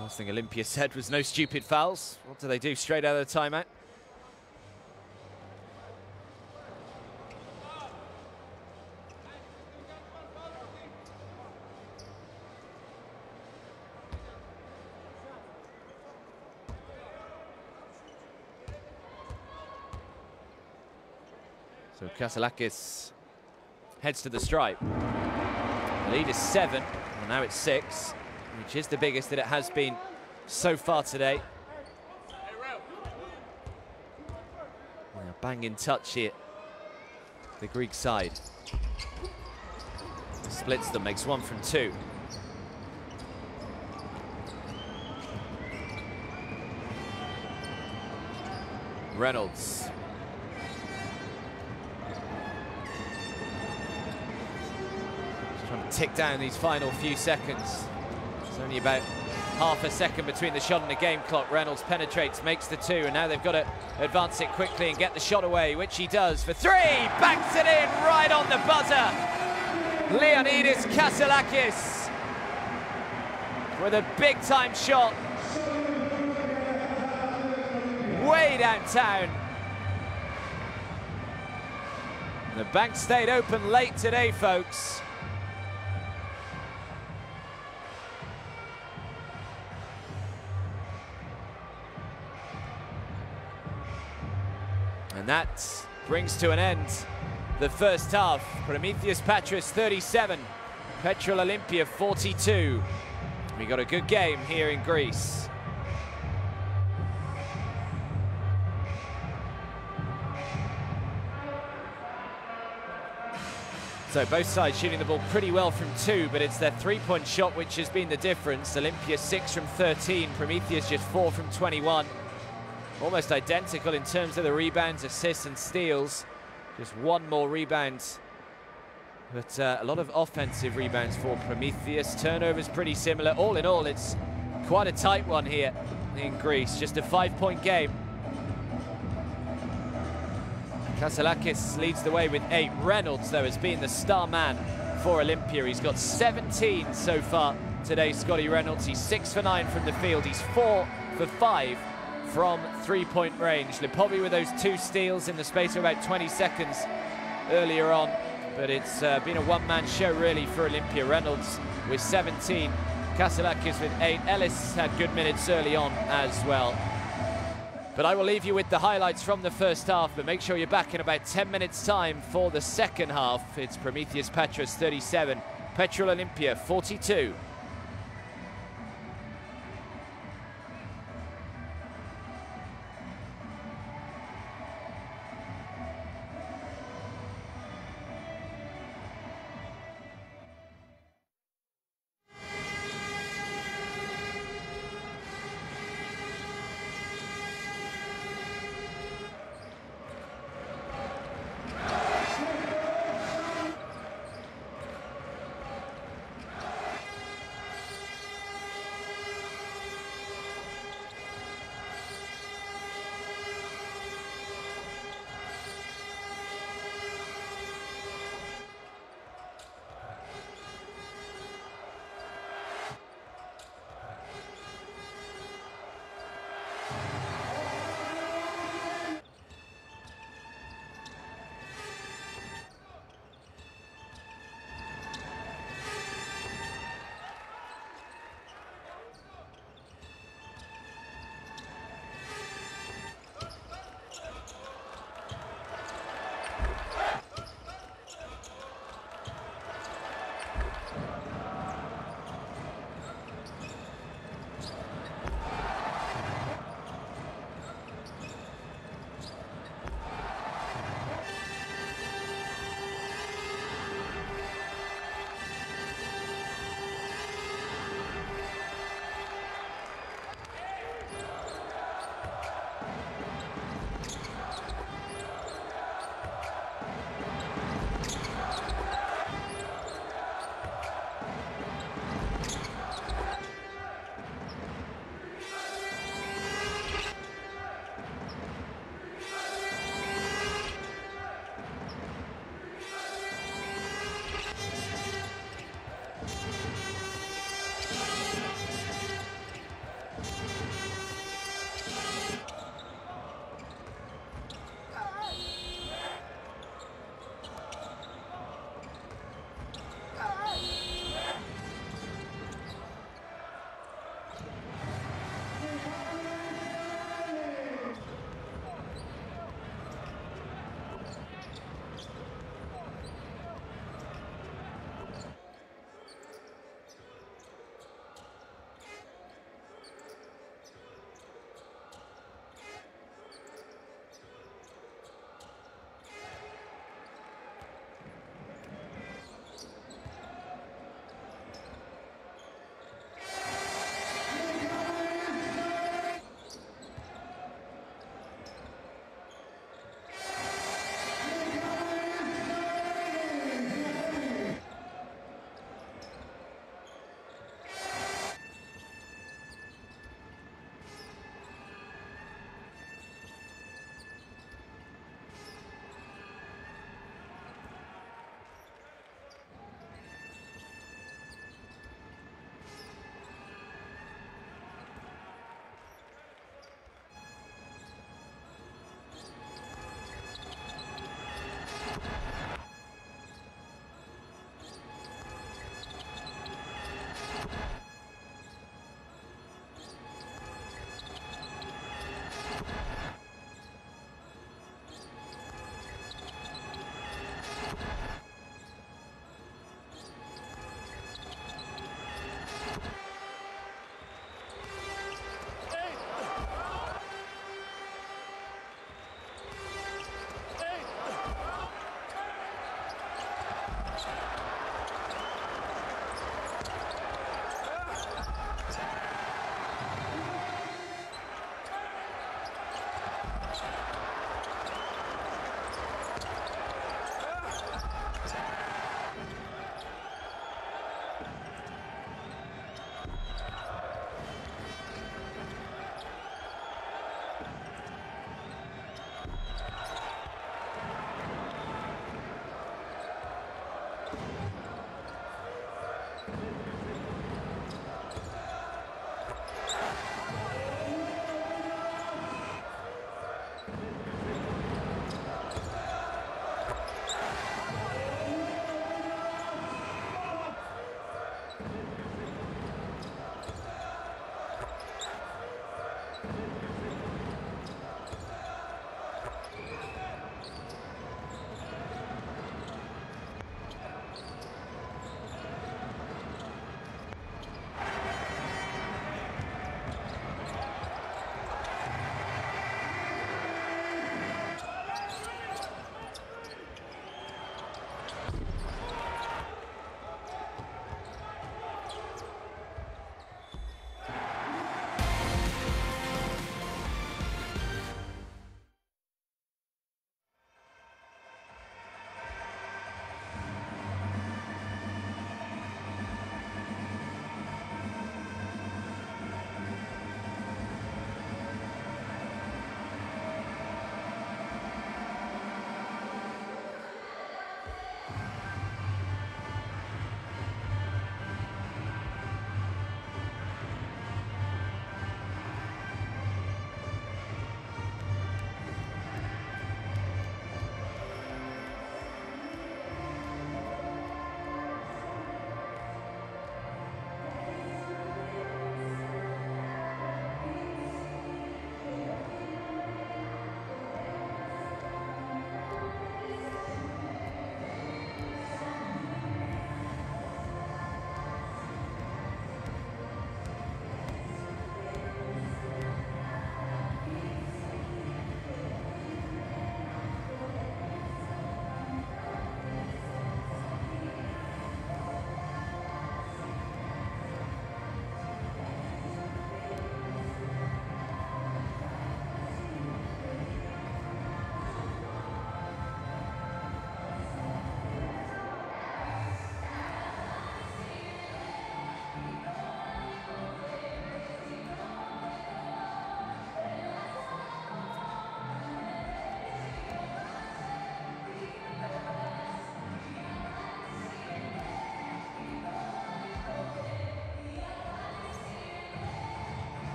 Last thing Olimpija said was no stupid fouls. What do they do straight out of the timeout? So Kasalakis heads to the stripe. The lead is 7, and now it's 6. Which is the biggest that it has been so far today. Bang in touch here, the Greek side. Splits them, makes 1 from 2. Reynolds. Just trying to tick down these final few seconds. It's only about half a second between the shot and the game clock. Reynolds penetrates, makes the 2, and now they've got to advance it quickly and get the shot away, which he does for 3. Banks it in right on the buzzer. Leonidas Kasalakis with a big-time shot. Way downtown. And the bank stayed open late today, folks. And that brings to an end the first half. Promitheas Patras 37, Petrol Olimpija 42. We got a good game here in Greece. So both sides shooting the ball pretty well from 2, but it's their 3-point shot which has been the difference. Olimpija 6 from 13, Promitheas just 4 from 21. Almost identical in terms of the rebounds, assists and steals. Just 1 more rebound. But a lot of offensive rebounds for Promitheas. Turnovers pretty similar. All in all, it's quite a tight one here in Greece. Just a 5-point game. Kasalakis leads the way with 8. Reynolds, though, has been the star man for Olimpija. He's got 17 so far today, Scotty Reynolds. He's 6 for 9 from the field. He's 4 for 5 from 3-point range. Lipovi with those 2 steals in the space of about 20 seconds earlier on. But it's been a one-man show, really, for Olimpija. Reynolds with 17. Kasalakis with 8. Ellis had good minutes early on as well. But I will leave you with the highlights from the first half, but make sure you're back in about 10 minutes' time for the second half. It's Promitheas Patras 37, Petrol Olimpija 42.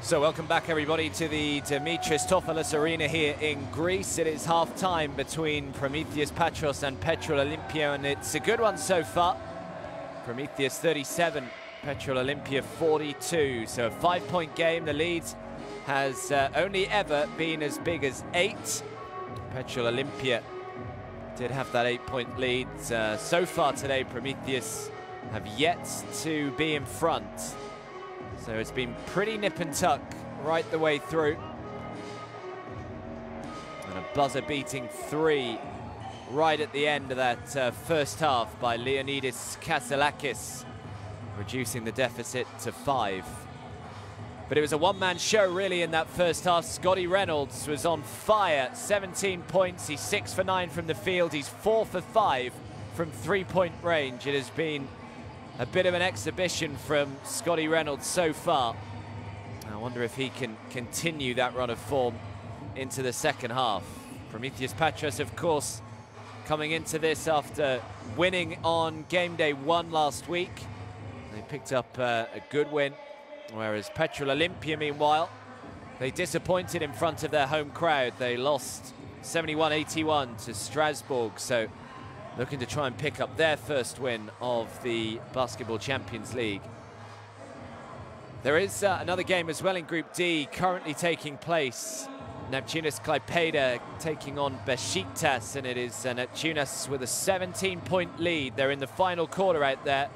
So welcome back everybody to the Dimitris Tofalos Arena here in Greece. It is half-time between Promitheas Patros and Petrol Olimpija, and it's a good one so far. Promitheas 37, Petrol Olimpija 42. So a 5-point game. The lead has only ever been as big as 8. Petrol Olimpija did have that 8-point lead. So far today, Promitheas have yet to be in front. So it's been pretty nip and tuck right the way through. And a buzzer-beating 3 right at the end of that first half by Leonidas Kasselakis, reducing the deficit to 5. But it was a one-man show really in that first half. Scotty Reynolds was on fire, 17 points. He's 6 for 9 from the field. He's 4 for 5 from three-point range. It has been a bit of an exhibition from Scotty Reynolds so far. I wonder if he can continue that run of form into the second half. Promitheas Patros, of course, coming into this after winning on game day 1 last week. They picked up a good win, whereas Petrol Olimpija, meanwhile, they disappointed in front of their home crowd. They lost 71-81 to Strasbourg, so looking to try and pick up their first win of the Basketball Champions League. There is another game as well in Group D currently taking place. Neptunas Klaipėda taking on Besiktas, and it is Neptunas with a 17-point lead. They're in the final quarter out there,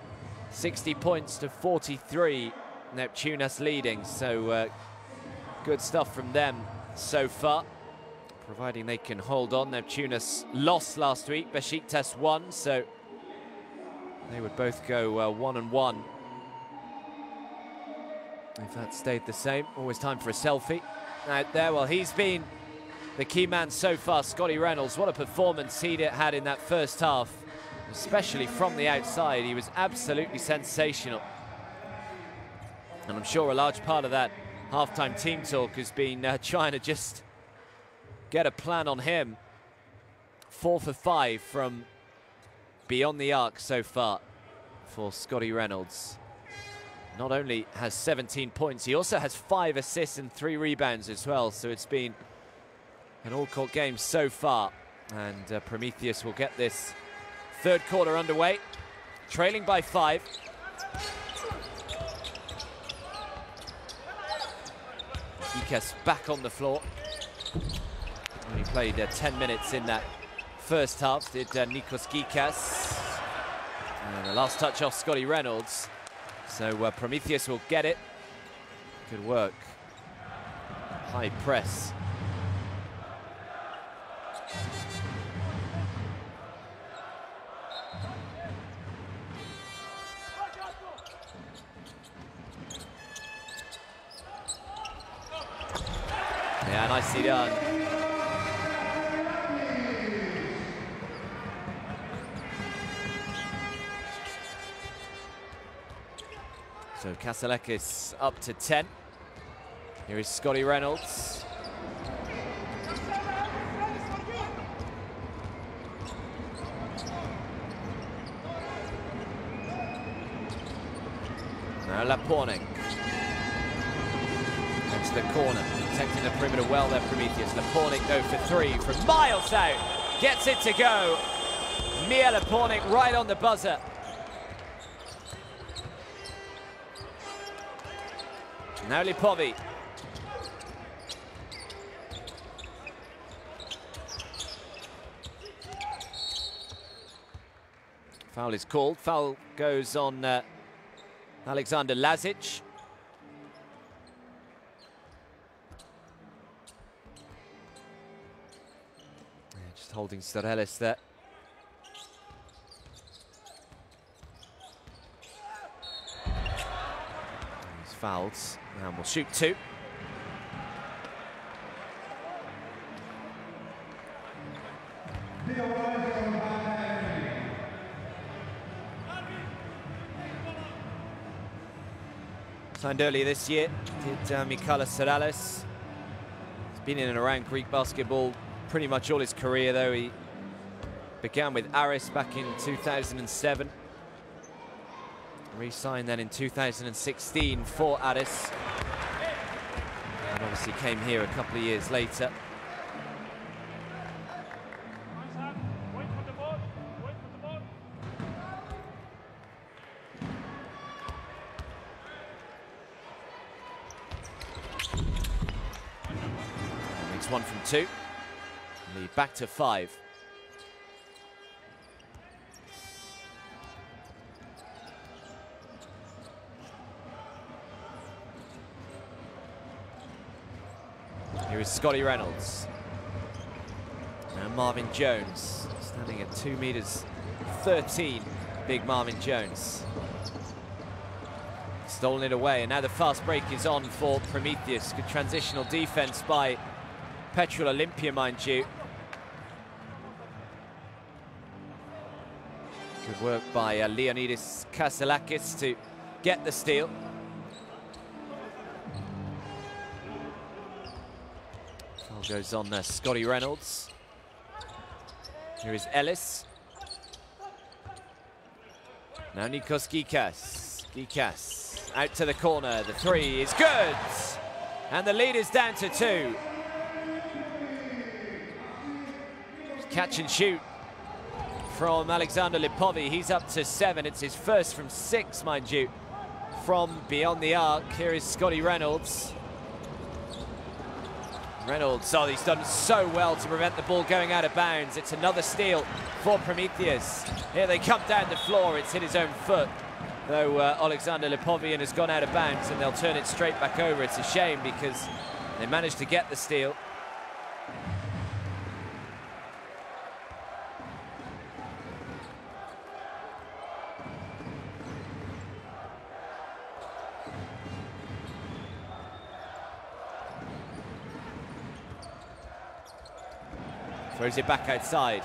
60 points to 43. Neptunas leading, so good stuff from them so far, providing they can hold on. Neptunas lost last week, Besiktas won, so they would both go 1-1. If that stayed the same. Always time for a selfie out there. Well, he's been the key man so far, Scotty Reynolds. What a performance he had in that first half, especially from the outside. He was absolutely sensational. And I'm sure a large part of that halftime team talk has been trying to just get a plan on him. 4 for 5 from beyond the arc so far for Scotty Reynolds. Not only has 17 points, he also has 5 assists and 3 rebounds as well. So it's been an all-court game so far. And Promitheas will get this third quarter underway, trailing by 5. Gikas back on the floor. He played 10 minutes in that first half, did Nikos Gikas. And the last touch off Scotty Reynolds. So Promitheas will get it. Good work. High press. Yeah, nicely done. So Kasselakis up to 10. Here is Scotty Reynolds. Now Lapornik. Into the corner, protecting the perimeter well there, Promitheas. Lapornik go for 3 from miles out. Gets it to go. Mia Lapornik right on the buzzer. Now Lipovi. Foul is called. Foul goes on Alexander Lazic. Yeah, just holding Starelis there. He's fouled. And we'll shoot 2. Signed earlier this year, did Mikalis Serales. He's been in and around Greek basketball pretty much all his career, though. He began with Aris back in 2007. Re-signed then in 2016 for Aris. Obviously came here a couple of years later. Wait for the ball. Wait for the ball. Makes 1 from 2. Lead back to 5. Here is Scotty Reynolds. Now Marvin Jones, standing at 2 meters 13, big Marvin Jones. Stolen it away, and now the fast break is on for Prometheus. Good transitional defense by Petrol Olimpija, mind you. Good work by Leonidas Kaselakis to get the steal. Foul goes on Scotty Reynolds. Here is Ellis. Now Nikos Gikas. Gikas out to the corner. The 3 is good. And the lead is down to 2. Catch and shoot from Alexander Lipovi. He's up to 7. It's his first from 6, mind you, from beyond the arc. Here is Scotty Reynolds. Reynolds, oh, he's done so well to prevent the ball going out of bounds. It's another steal for Prometheus. Here they come down the floor. It's hit his own foot, though Alexander Lipovian has gone out of bounds, and they'll turn it straight back over. It's a shame because they managed to get the steal. Throws it back outside.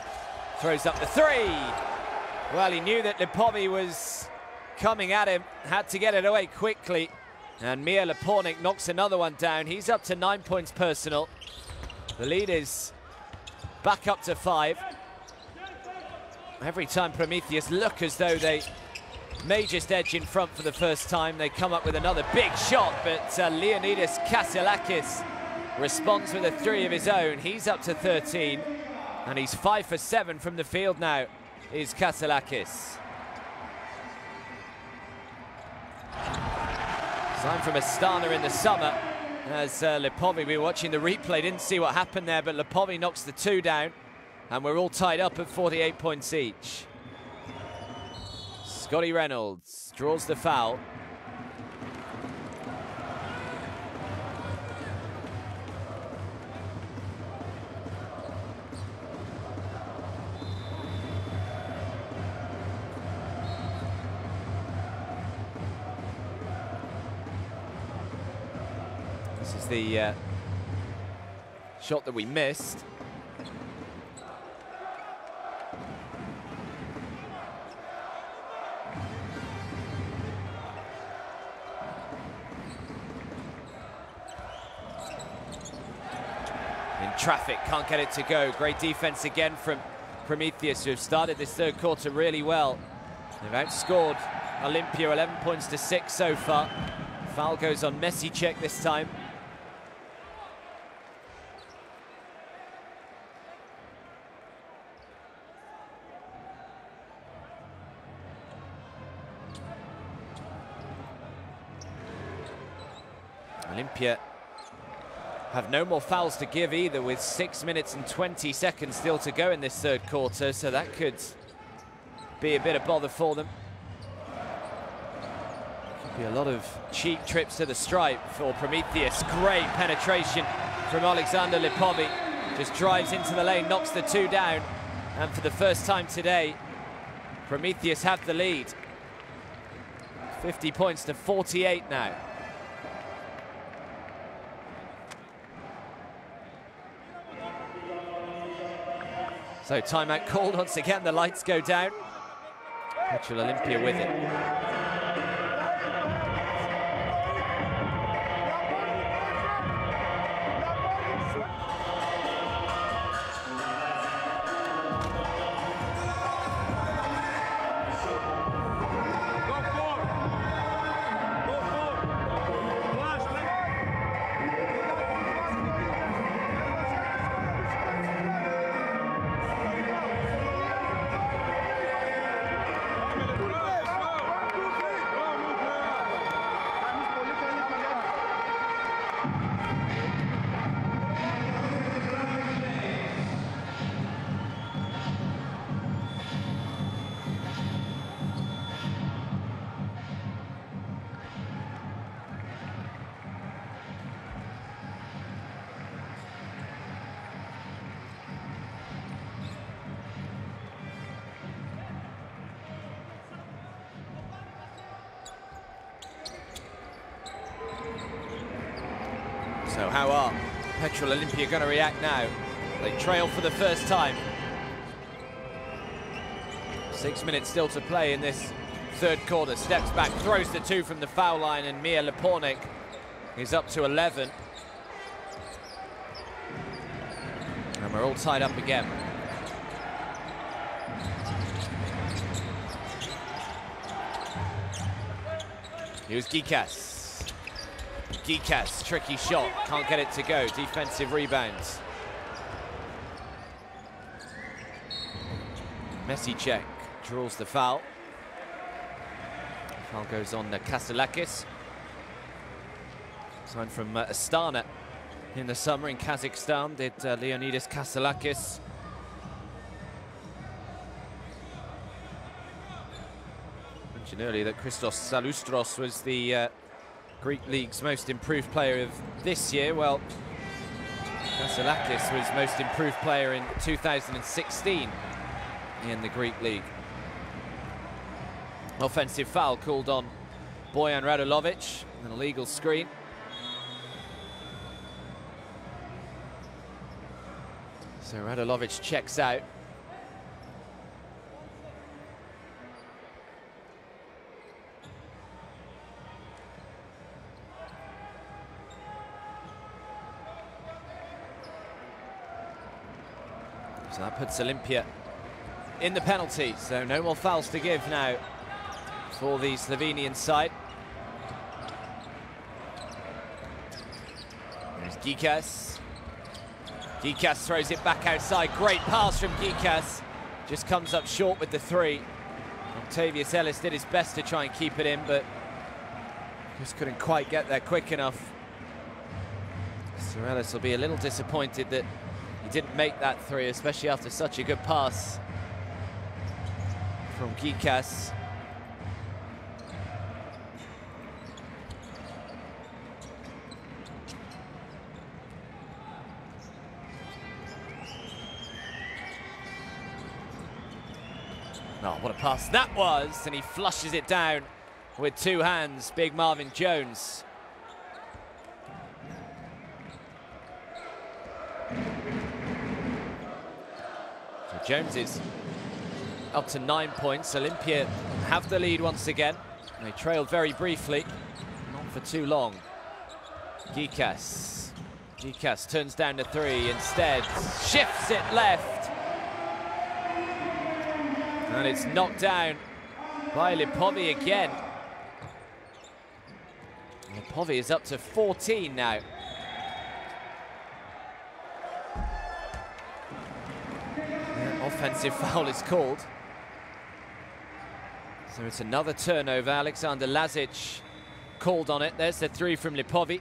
Throws up the 3. Well, he knew that Lipovi was coming at him. Had to get it away quickly. And Mia Lepornik knocks another one down. He's up to 9 points personal. The lead is back up to 5. Every time Prometheus look as though they may just edge in front for the first time, they come up with another big shot. But Leonidas Kaselakis responds with a 3 of his own. He's up to 13. And he's 5 for 7 from the field now, is Kaselakis. Time from Astana in the summer. As Lipovi, we were watching the replay, didn't see what happened there, but Lipovi knocks the 2 down. And we're all tied up at 48 points each. Scotty Reynolds draws the foul. This is the shot that we missed. In traffic, can't get it to go. Great defense again from Prometheus, who have started this third quarter really well. They've outscored Olimpija 11 points to 6 so far. Foul goes on Mesicek this time. Olimpija have no more fouls to give either, with 6 minutes and 20 seconds still to go in this third quarter, so that could be a bit of bother for them. Could be a lot of cheap trips to the stripe for Prometheus. Great penetration from Alexander Lipovi. Just drives into the lane, knocks the 2 down, and for the first time today, Prometheus have the lead. 50 points to 48 now. So timeout called once again, the lights go down. Petrol Olimpija with it. So how are Petrol Olimpija going to react now? They trail for the first time. 6 minutes still to play in this third quarter. Steps back, throws the two from the foul line, and Mia Lepornik is up to 11. And we're all tied up again. Here's Gikas. Gikas, tricky shot, can't get it to go. Defensive rebounds. Mesicek draws the foul. Foul goes on Kasalakis. Signed from Astana in the summer in Kazakhstan, did Leonidas Kasalakis. Mentioned earlier that Christos Salustros was the Greek League's most improved player of this year. Well, Kasalakis was most improved player in 2016 in the Greek League. Offensive foul called on Bojan Radulovic, an illegal screen. So Radulovic checks out. So that puts Olimpija in the penalty. So no more fouls to give now for the Slovenian side. There's Gikas. Gikas throws it back outside. Great pass from Gikas. Just comes up short with the three. Octavius Ellis did his best to try and keep it in, but just couldn't quite get there quick enough. So Ellis will be a little disappointed that he didn't make that three, especially after such a good pass from Gikas. Oh, what a pass that was, and he flushes it down with two hands, big Marvin Jones. So Jones is up to 9 points. Olimpija have the lead once again. They trailed very briefly, not for too long. Gikas. Gikas turns down to three, instead shifts it left. And it's knocked down by Lipovi again. Lipovi is up to 14 now. Offensive foul is called. So it's another turnover. Alexander Lazic called on it. There's the three from Lipovi.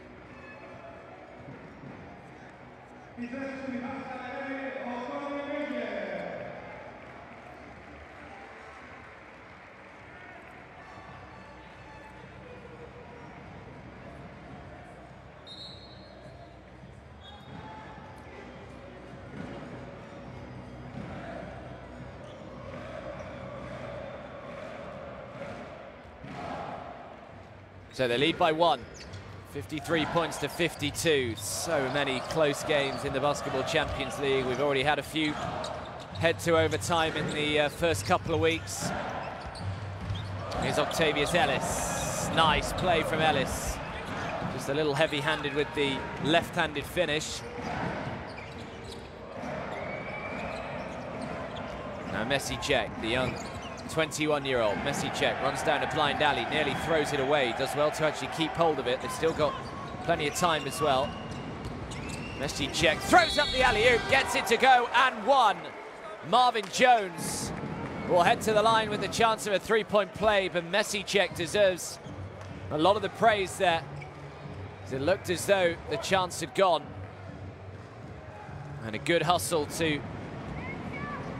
So they lead by one, 53 points to 52. So many close games in the Basketball Champions League. We've already had a few head to overtime in the first couple of weeks. Here's Octavius Ellis. Nice play from Ellis. Just a little heavy-handed with the left-handed finish. Now Mesicek, the young 21-year-old Mesicek runs down a blind alley, nearly throws it away. Does well to actually keep hold of it. They've still got plenty of time as well. Mesicek throws up the alley-oop, gets it to go, and one. Marvin Jones will head to the line with the chance of a three-point play, but Mesicek deserves a lot of the praise there. It looked as though the chance had gone. And a good hustle to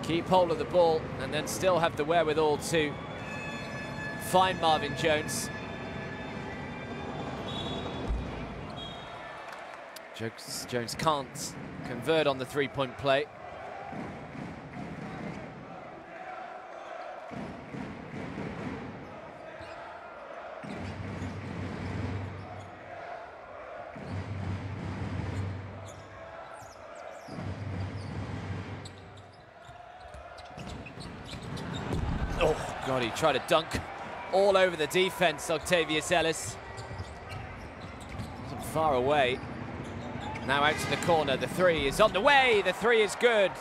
keep hold of the ball and then still have the wherewithal to find Marvin Jones. Jones can't convert on the three-point play. God, he tried to dunk all over the defense, Octavius Ellis. Wasn't far away. Now out to the corner, the three is on the way, the three is good.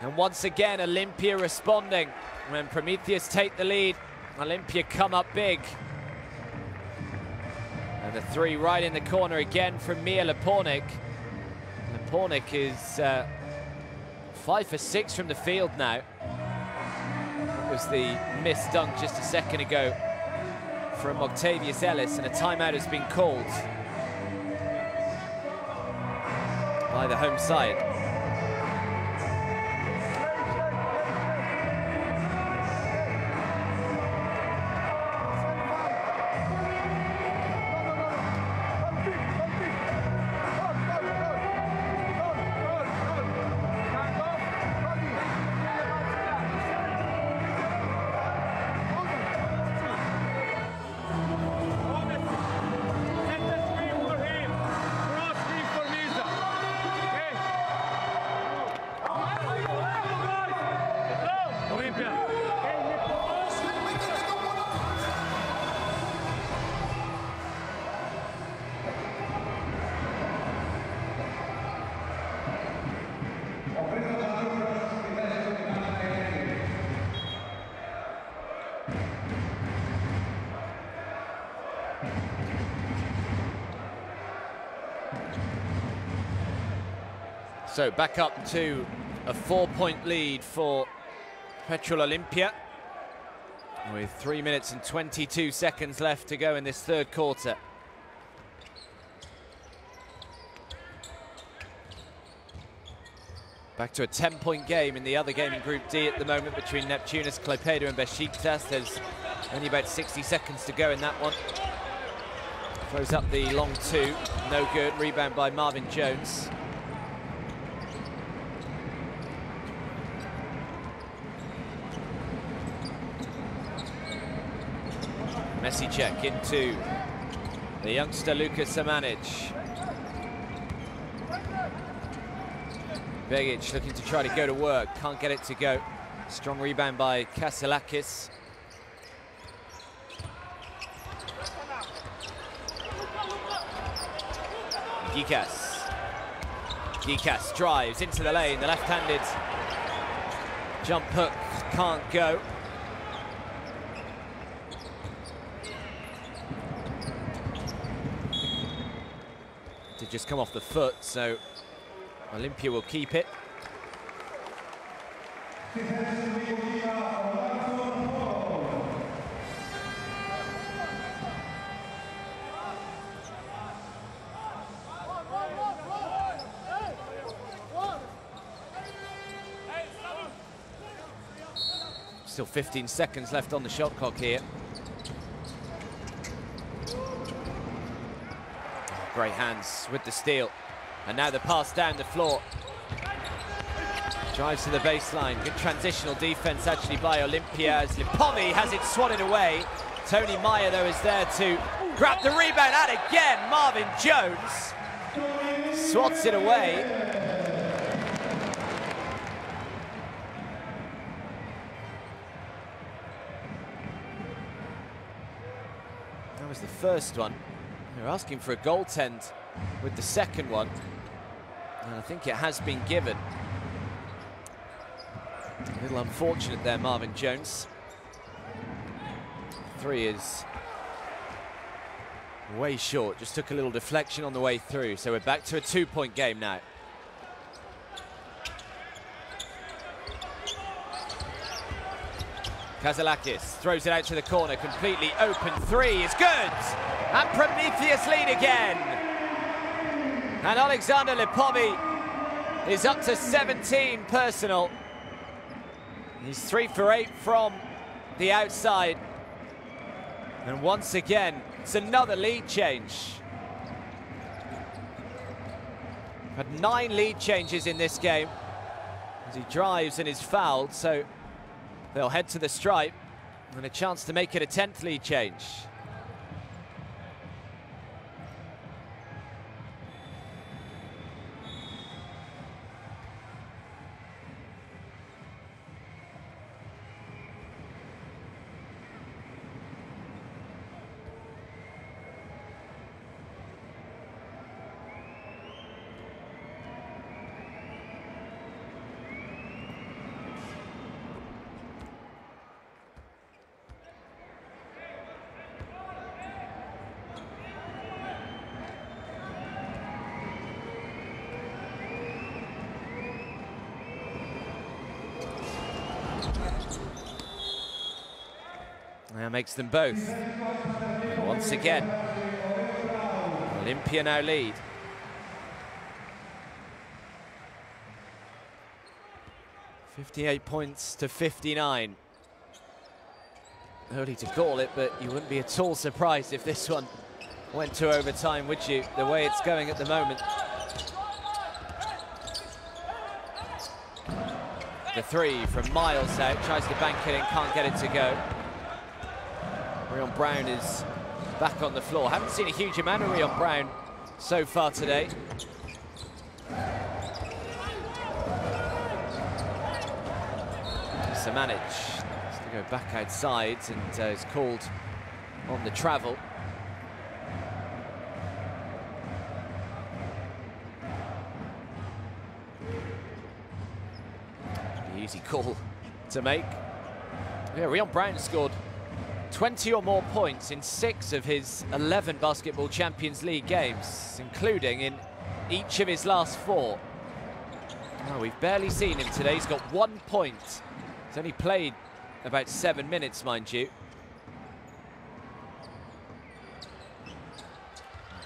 And once again, Olimpija responding. When Promitheas take the lead, Olimpija come up big. And the three right in the corner again from Mia Lepornik. Lepornik is 5 for 6 from the field now. That was the missed dunk just a second ago from Octavius Ellis, and a timeout has been called by the home side. So back up to a 4-point lead for Petrol Olimpija, with 3 minutes and 22 seconds left to go in this third quarter. Back to a 10-point game in the other game in Group D at the moment between Neptunus, Klaipėda and Besiktas. There's only about 60 seconds to go in that one. Throws up the long two, no good. Rebound by Marvin Jones. Mesicek into the youngster Luka Samanic. Begic looking to try to go to work, can't get it to go. Strong rebound by Kaselakis. Gikas drives into the lane, the left-handed jump hook can't go. Did just come off the foot, so Olimpija will keep it. Still 15 seconds left on the shot clock here. Great hands with the steal. And now the pass down the floor. Drives to the baseline. Good transitional defense actually by Olimpija as Lipomi has it swatted away. Tony Meyer though is there to grab the rebound, and again Marvin Jones swats it away. That was the first one. They're asking for a goaltend with the second one, and I think it has been given. A little unfortunate there, Marvin Jones. Three is way short, just took a little deflection on the way through, so we're back to a 2-point game now. Kaselakis throws it out to the corner, completely open three is good! And Promitheas lead again! And Alexander Lipomi is up to 17 personal. He's 3 for 8 from the outside. And once again, it's another lead change. Had 9 lead changes in this game as he drives and is fouled, so they'll head to the stripe and a chance to make it a 10th lead change. Now makes them both. And once again, Olimpija now lead. $58 points to 59. Early to call it, but you wouldn't be at all surprised if this one went to overtime, would you? The way it's going at the moment. The three from miles out, tries to bank it in, can't get it to go. Rion Brown is back on the floor. Haven't seen a huge amount of Rion Brown so far today. Samanic has to go back outside and is called on the travel. Easy call to make. Yeah, Rion Brown scored 20 or more points in 6 of his 11 Basketball Champions League games, including in each of his last 4. Oh, we've barely seen him today. He's got 1 point. He's only played about 7 minutes, mind you.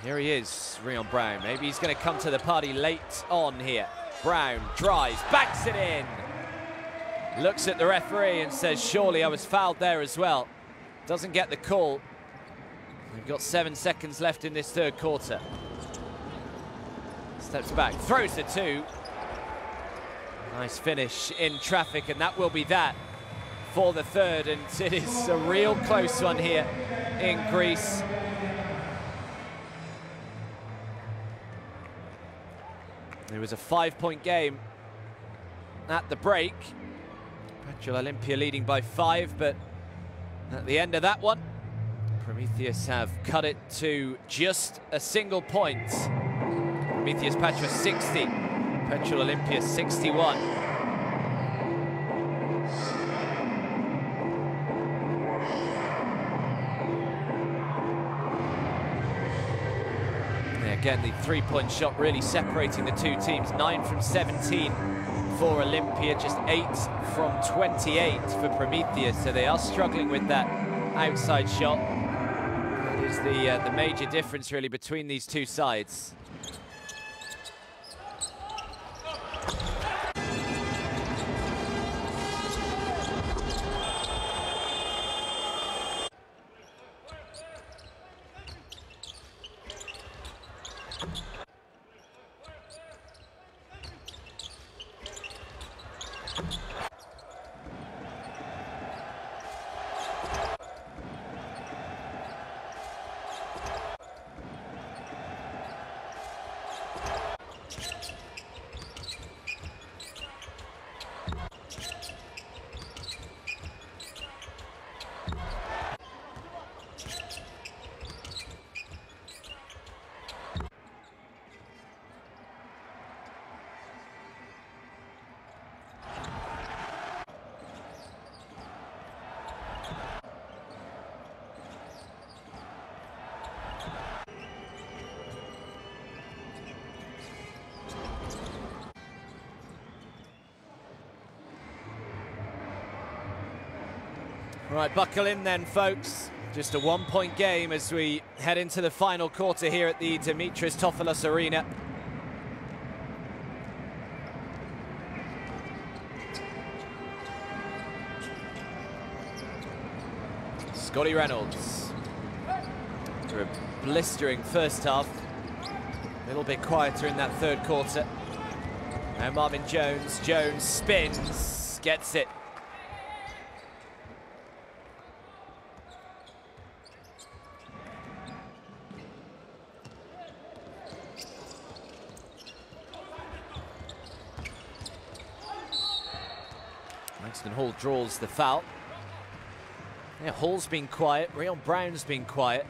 Here he is, Rion Brown. Maybe he's going to come to the party late on here. Brown drives, banks it in. Looks at the referee and says, surely I was fouled there as well. Doesn't get the call. We've got 7 seconds left in this third quarter. Steps back, throws the 2. Nice finish in traffic, and that will be that for the third. And it is a real close one here in Greece. It was a 5-point game at the break. Petrol Olimpija leading by 5, but at the end of that one, Promitheas have cut it to just a single point. Promitheas Petrol 60, Petrol Olimpija 61. Again, the 3-point shot really separating the two teams. 9 from 17 for Olimpija, just 8 from 28 for Promitheas. So they are struggling with that outside shot. That is the major difference really between these two sides. Right, buckle in then, folks. Just a 1-point game as we head into the final quarter here at the Dimitris Tofilos Arena. Scotty Reynolds. After a blistering first half, a little bit quieter in that third quarter. Now Marvin Jones. Jones spins, gets it. Hall draws the foul. Yeah, Hall's been quiet. Rion Brown's been quiet.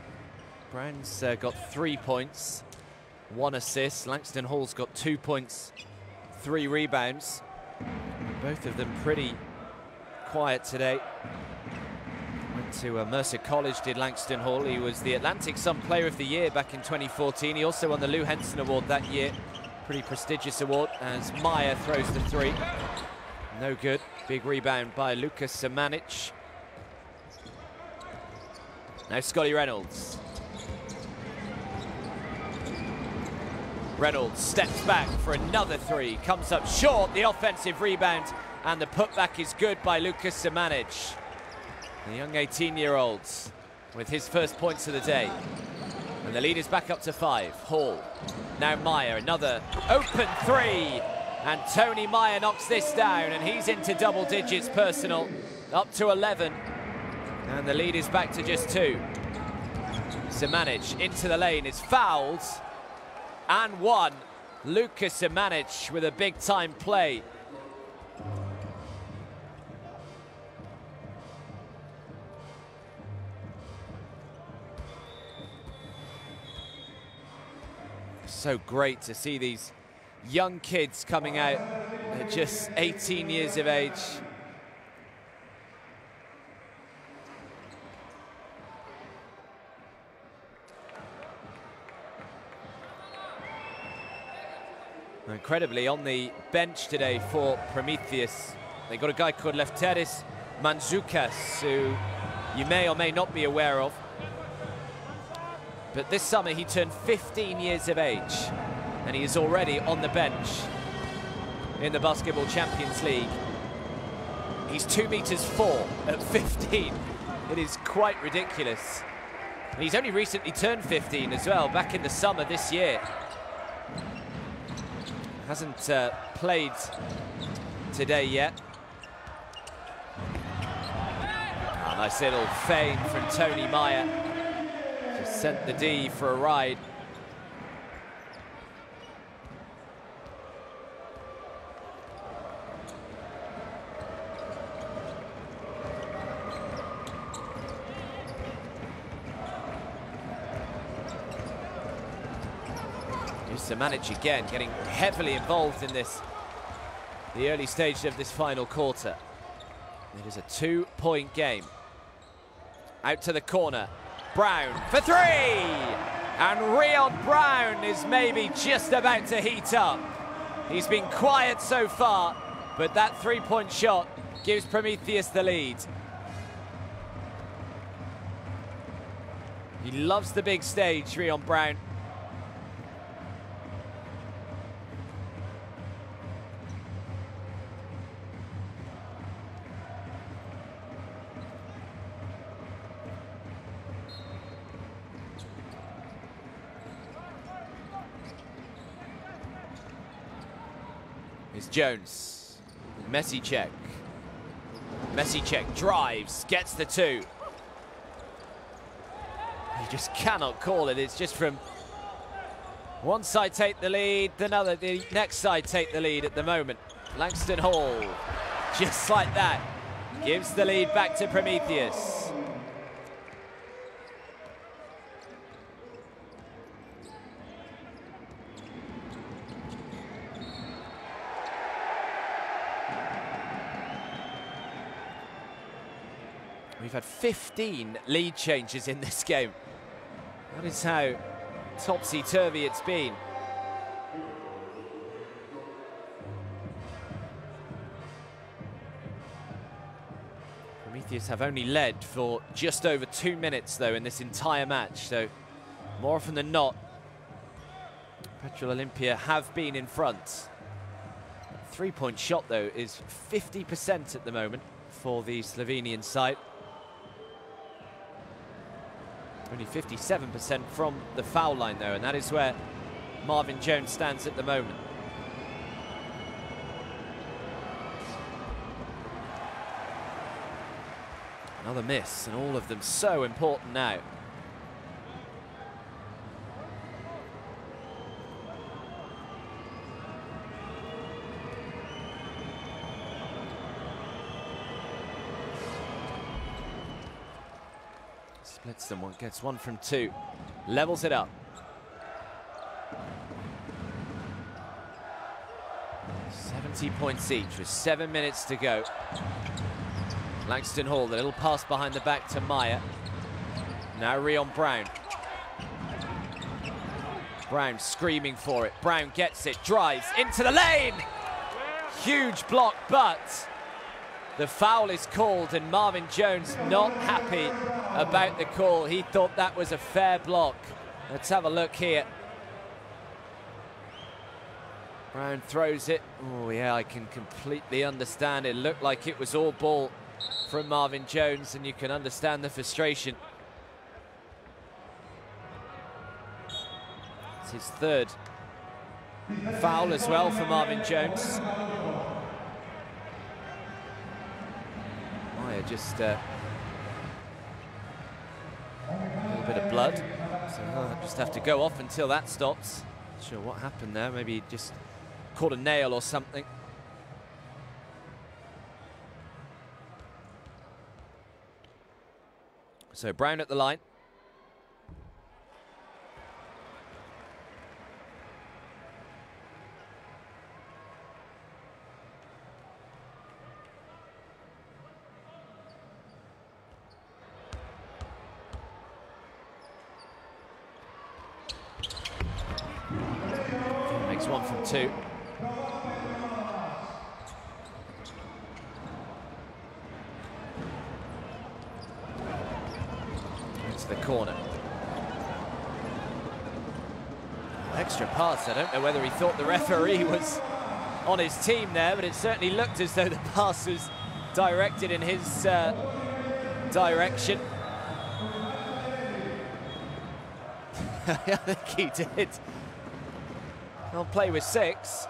Brown's got 3 points, 1 assist. Langston Hall's got 2 points, 3 rebounds. Both of them pretty quiet today. Went to Mercer College, did Langston Hall. He was the Atlantic Sun Player of the Year back in 2014. He also won the Lou Henson Award that year. Pretty prestigious award as Meyer throws the 3. No good. Big rebound by Lukas Samanic. Now Scotty Reynolds. Reynolds steps back for another three, comes up short, the offensive rebound, and the putback is good by Lucas Simanic. The young 18-year-old with his first points of the day. And the lead is back up to 5. Hall. Now Meyer, another open three. And Tony Meyer knocks this down, and he's into double digits personal, up to 11. And the lead is back to just 2. Simanic into the lane is fouled. And 1. Lucas Simanic with a big-time play. So great to see these young kids coming out at just 18 years of age. Incredibly, on the bench today for Promitheas, they got a guy called Lefteris Manzoukas, who you may or may not be aware of. But this summer he turned 15 years of age, and he is already on the bench in the Basketball Champions League. He's 2 meters 4 at 15. It is quite ridiculous. And he's only recently turned 15 as well, back in the summer this year. Hasn't played today yet. Oh, nice little feint from Tony Meyer. Just sent the D for a ride. Simanic again getting heavily involved in this, the early stage of this final quarter. It is a 2-point game. Out to the corner, Brown for 3! And Rion Brown is maybe just about to heat up. He's been quiet so far, but that 3-point shot gives Promitheas the lead. He loves the big stage, Rion Brown. It's Jones. Mesicek drives, gets the 2. You just cannot call it. It's just from one side take the lead, the next side take the lead at the moment. Langston Hall, just like that, gives the lead back to Promitheas. We've had 15 lead changes in this game. That is how topsy-turvy it's been. Promitheas have only led for just over 2 minutes, though, in this entire match. So, more often than not, Petrol Olimpija have been in front. 3-point shot, though, is 50% at the moment for the Slovenian side. Only 57% from the foul line, though, and that is where Marvin Jones stands at the moment. Another miss, and all of them so important now. Splits them, gets 1 from 2, levels it up. 70 points each with 7 minutes to go. Langston Hall, the little pass behind the back to Meyer. Now Rion Brown. Brown screaming for it. Brown gets it, drives into the lane. Huge block, but the foul is called, and Marvin Jones not happy about the call. He thought that was a fair block. Let's have a look here. Brown throws it. Oh yeah, I can completely understand. It looked like it was all ball from Marvin Jones, and you can understand the frustration. It's his third foul as well for Marvin Jones. Maya just a little bit of blood, so he'll just have to go off until that stops. Not sure what happened there. Maybe he just caught a nail or something. So Brown at the line. Makes 1 from 2. Into the corner. Extra pass. I don't know whether he thought the referee was on his team there, but it certainly looked as though the pass was directed in his direction. I think he did. He'll play with 6.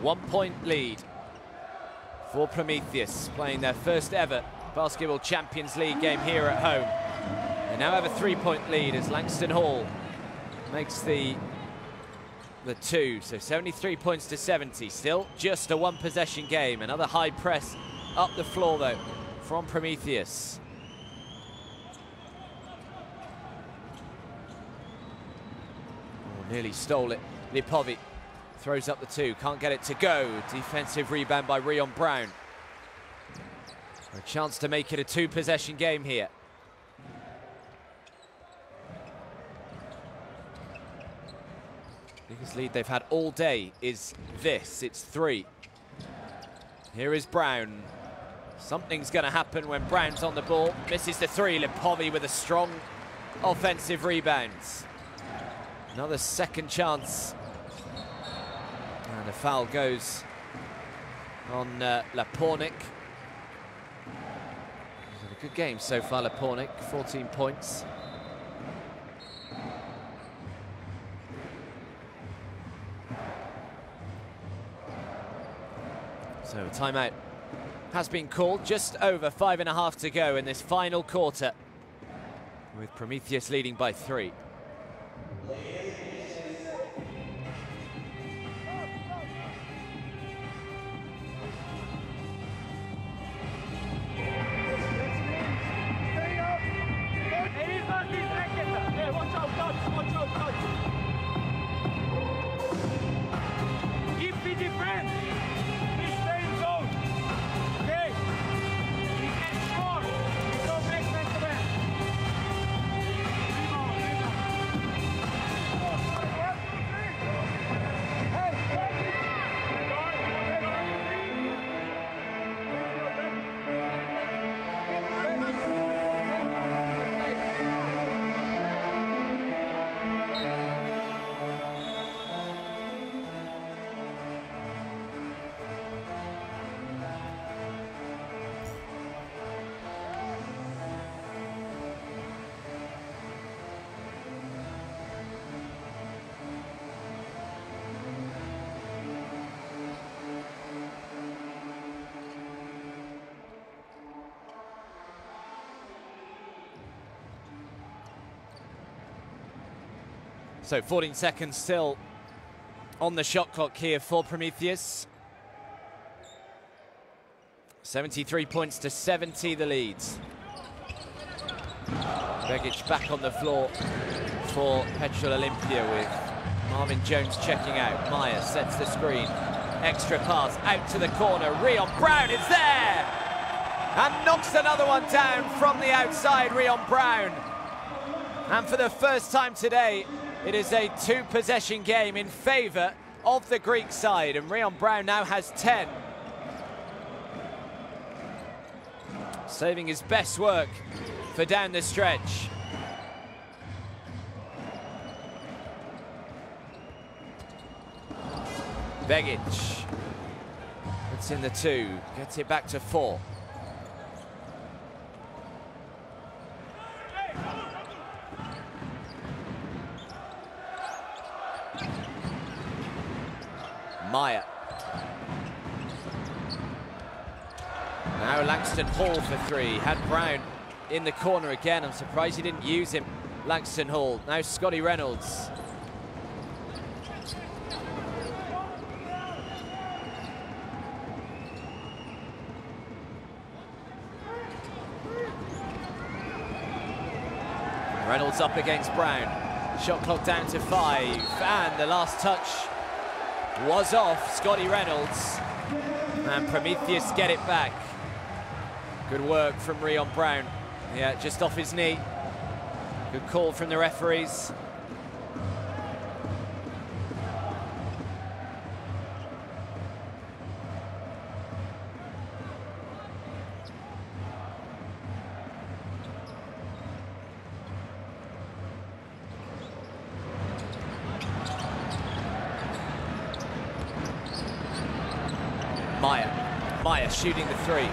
One-point lead for Promitheas, playing their first ever Basketball Champions League game here at home. They now have a 3-point lead as Langston Hall makes the 2, so 73 points to 70. Still just a 1-possession game. Another high press up the floor though from Promitheas. Oh, nearly stole it. Lipovi throws up the 2, can't get it to go. Defensive rebound by Rion Brown. A chance to make it a 2-possession game here. Biggest lead they've had all day is this. It's 3. Here is Brown. Something's going to happen when Brown's on the ball. Misses the 3. Lipovi with a strong offensive rebound. Another second chance. And the foul goes on Lapornik. He's had a good game so far, Lapornik. 14 points. So a timeout has been called. Just over 5.5 to go in this final quarter, with Prometheus leading by 3. If we defend, we stay in zone. Okay? We can score. We don't make man-to-man. So 14 seconds still on the shot clock here for Prometheus. 73 points to 70 the leads. Begic back on the floor for Petrol Olimpija with Marvin Jones checking out. Meyer sets the screen. Extra pass out to the corner. Rion Brown is there and knocks another one down from the outside. Rion Brown. And for the first time today, It is a 2-possession game in favour of the Greek side, and Rion Brown now has 10. Saving his best work for down the stretch. Begic puts in the 2, gets it back to 4. Meyer. Now Langston Hall for 3. Had Brown in the corner again. I'm surprised he didn't use him, Langston Hall. Now Scotty Reynolds. Reynolds up against Brown. Shot clock down to 5. And the last touch was off Scotty Reynolds. And Prometheus get it back. Good work from Rion Brown. Yeah, just off his knee. Good call from the referees. Meyer shooting the 3.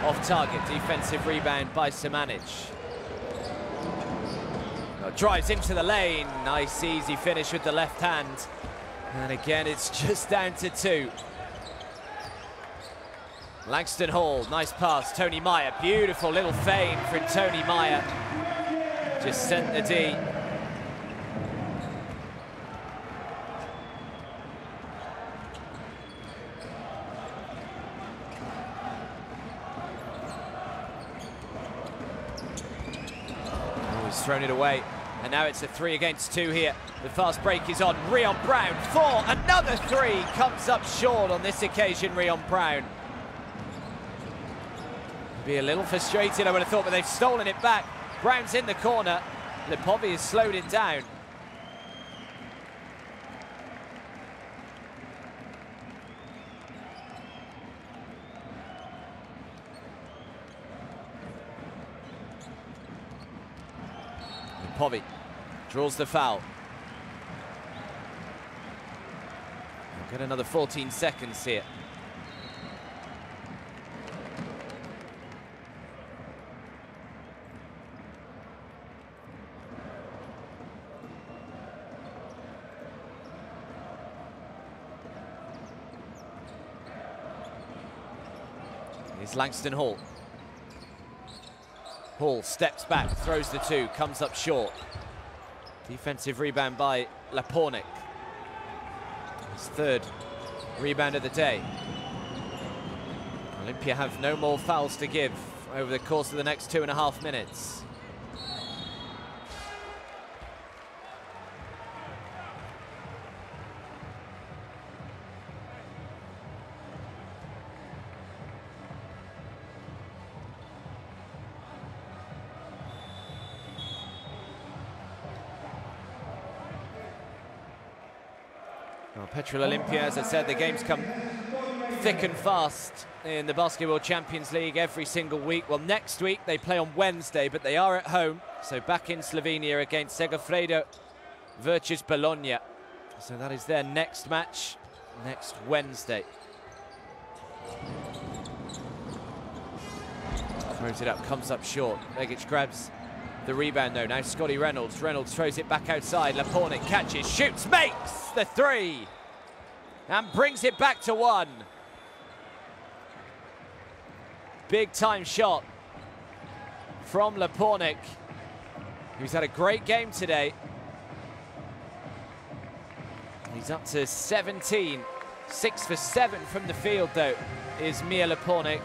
Off target, defensive rebound by Samanic. Drives into the lane. Nice easy finish with the left hand. And again, it's just down to 2. Langston Hall, nice pass. Tony Meyer, beautiful little feint from Tony Meyer. Just sent the D. Thrown it away, and now it's a 3 against 2 here. The fast break is on. Rion Brown, 4, another 3, comes up short on this occasion, Rion Brown. Be a little frustrated, I would have thought, but they've stolen it back. Brown's in the corner. Lipovi has slowed it down. Lipovi draws the foul. We'll get another 14 seconds here. Here's Langston Hall. Hall steps back, throws the 2, comes up short. Defensive rebound by Lapornik. His 3rd rebound of the day. Olimpija have no more fouls to give over the course of the next 2.5 minutes. Well, Petrol Olimpija, as I said, the games come thick and fast in the Basketball Champions League every single week. Well, next week they play on Wednesday, but they are at home. So back in Slovenia against Segafredo Virtus Bologna. So that is their next match next Wednesday. Throws it up, comes up short. Begic grabs the rebound though. Now Scotty Reynolds. Reynolds throws it back outside. Lapornik catches, shoots, makes the 3. And brings it back to 1. Big time shot from Lapornik, who's had a great game today. He's up to 17. 6 for 7 from the field though is Mia Lapornik.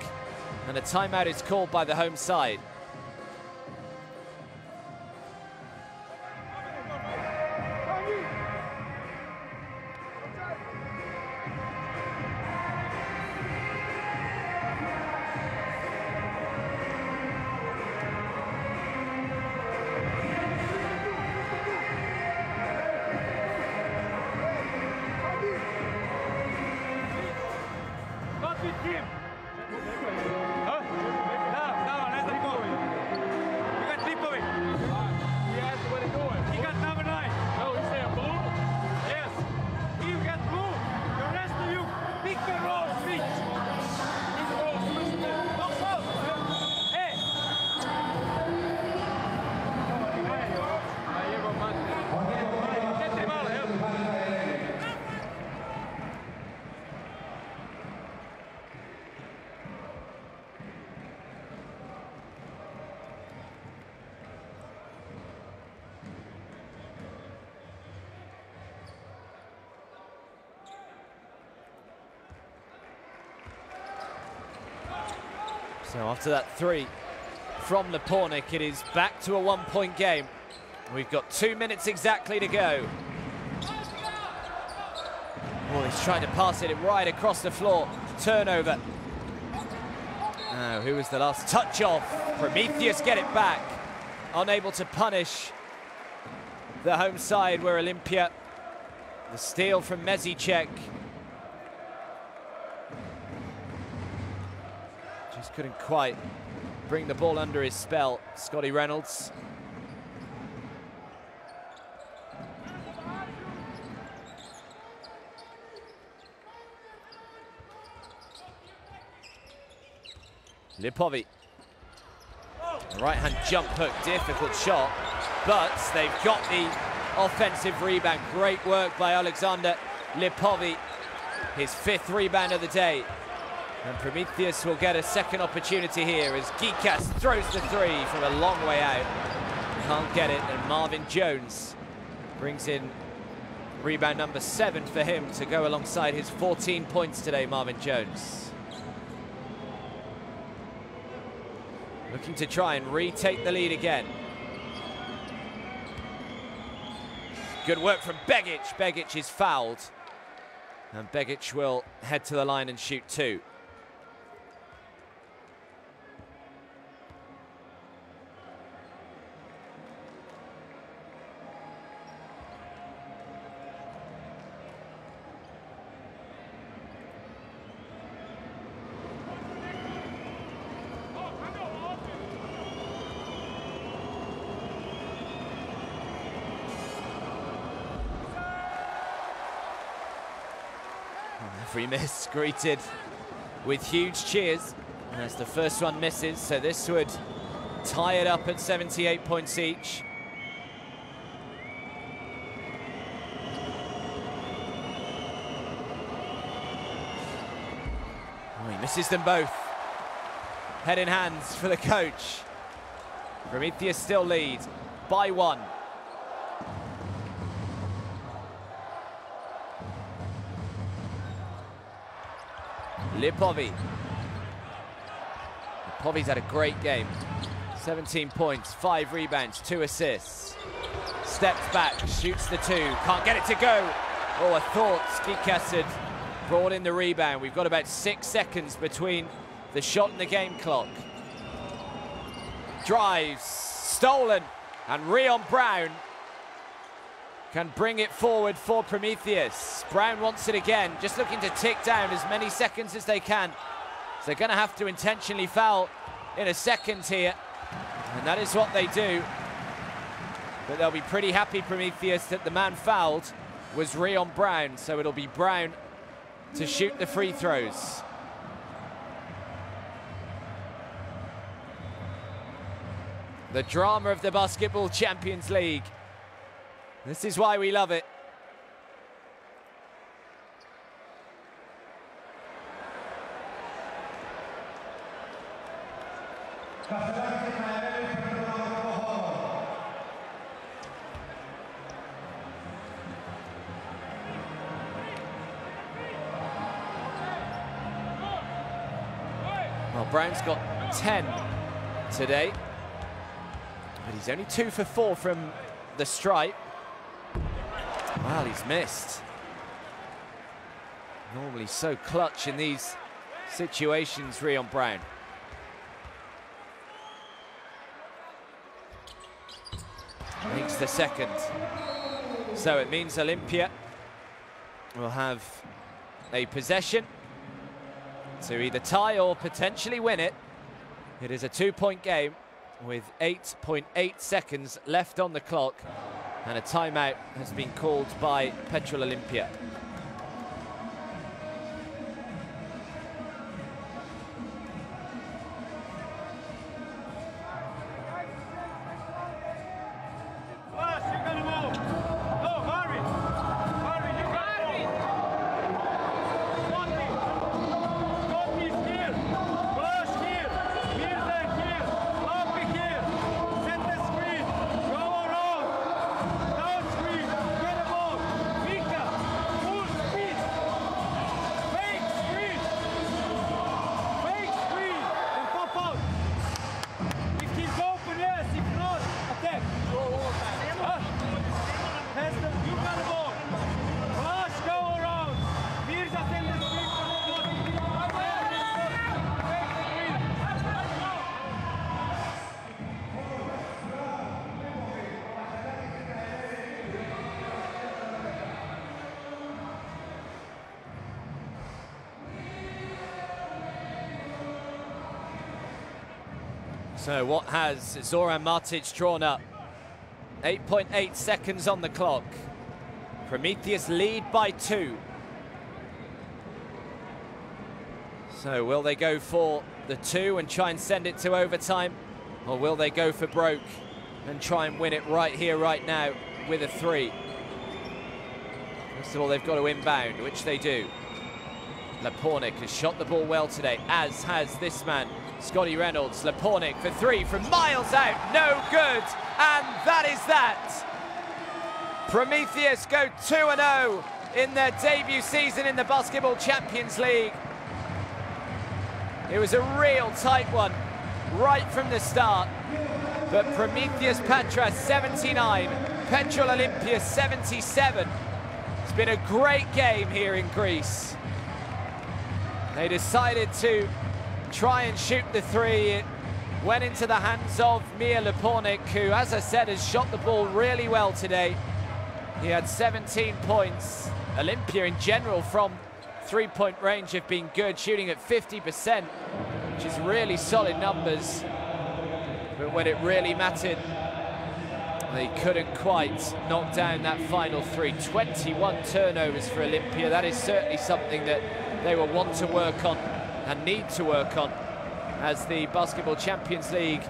And a timeout is called by the home side. sweet team. Huh? No, let them go. You got Lipovic. He asked what he's doing. He got number 9. No, he's saying blue. Yes. You got blue. The rest of you, pick the role, switch. Hey. So after that 3 from Lepornik, it is back to a 1-point game. We've got 2 minutes exactly to go. Oh, he's trying to pass it right across the floor. Turnover. Now, who was the last touch of? Promitheas get it back. Unable to punish the home side were Olimpija. The steal from Mezicek. Just couldn't quite bring the ball under his spell. Scotty Reynolds. Lipovic. Right-hand jump hook, difficult shot, but they've got the offensive rebound. Great work by Alexander Lipovic, his 5th rebound of the day. And Promitheas will get a second opportunity here as Gikas throws the 3 from a long way out. Can't get it, and Marvin Jones brings in rebound number 7 for him to go alongside his 14 points today, Marvin Jones. Looking to try and retake the lead again. Good work from Begic. Begic is fouled. And Begic will head to the line and shoot 2. Every miss greeted with huge cheers as the first one misses, so this would tie it up at 78 points each. Oh, he misses them both. Head in hands for the coach. Prometheus still lead by 1. Lipovic. Lipovic's had a great game. 17 points, 5 rebounds, 2 assists. Steps back, shoots the 2, can't get it to go. Oh, I thought Gikas had brought in the rebound. We've got about 6 seconds between the shot and the game clock. Drives, stolen, and Rion Brown can bring it forward for Prometheus. Brown wants it again, just looking to tick down as many seconds as they can. So they're going to have to intentionally foul in a second here, and that is what they do. But they'll be pretty happy, Prometheus, that the man fouled was Rion Brown, so it'll be Brown to shoot the free throws. The drama of the Basketball Champions League. This is why we love it. Well, Brown's got 10 today, but he's only 2 for 4 from the stripe. Well, he's missed. Normally so clutch in these situations, Rion Brown. Makes the second. So it means Olimpija will have a possession to either tie or potentially win it. It is a 2-point game with 8.8 seconds left on the clock, and a timeout has been called by Petrol Olimpija. So what has Zoran Matic drawn up? 8.8 seconds on the clock. Promitheas lead by 2. So will they go for the 2 and try and send it to overtime? Or will they go for broke and try and win it right here, right now with a 3? First of all, they've got to inbound, which they do. Lepornik has shot the ball well today, as has this man, Scotty Reynolds. Lepornik for 3 from miles out, no good, and that is that. Promitheas go 2-0 in their debut season in the Basketball Champions League. It was a real tight one right from the start, but Promitheas Patras 79, Petrol Olimpija 77. It's been a great game here in Greece. They decided to try and shoot the 3. It went into the hands of Mir Lepornik, who, as I said, has shot the ball really well today. He had 17 points. Olimpija in general from 3-point range have been good, shooting at 50%, which is really solid numbers. But when it really mattered, they couldn't quite knock down that final 3. 21 turnovers for Olimpija. That is certainly something that they will want to work on and need to work on as the Basketball Champions League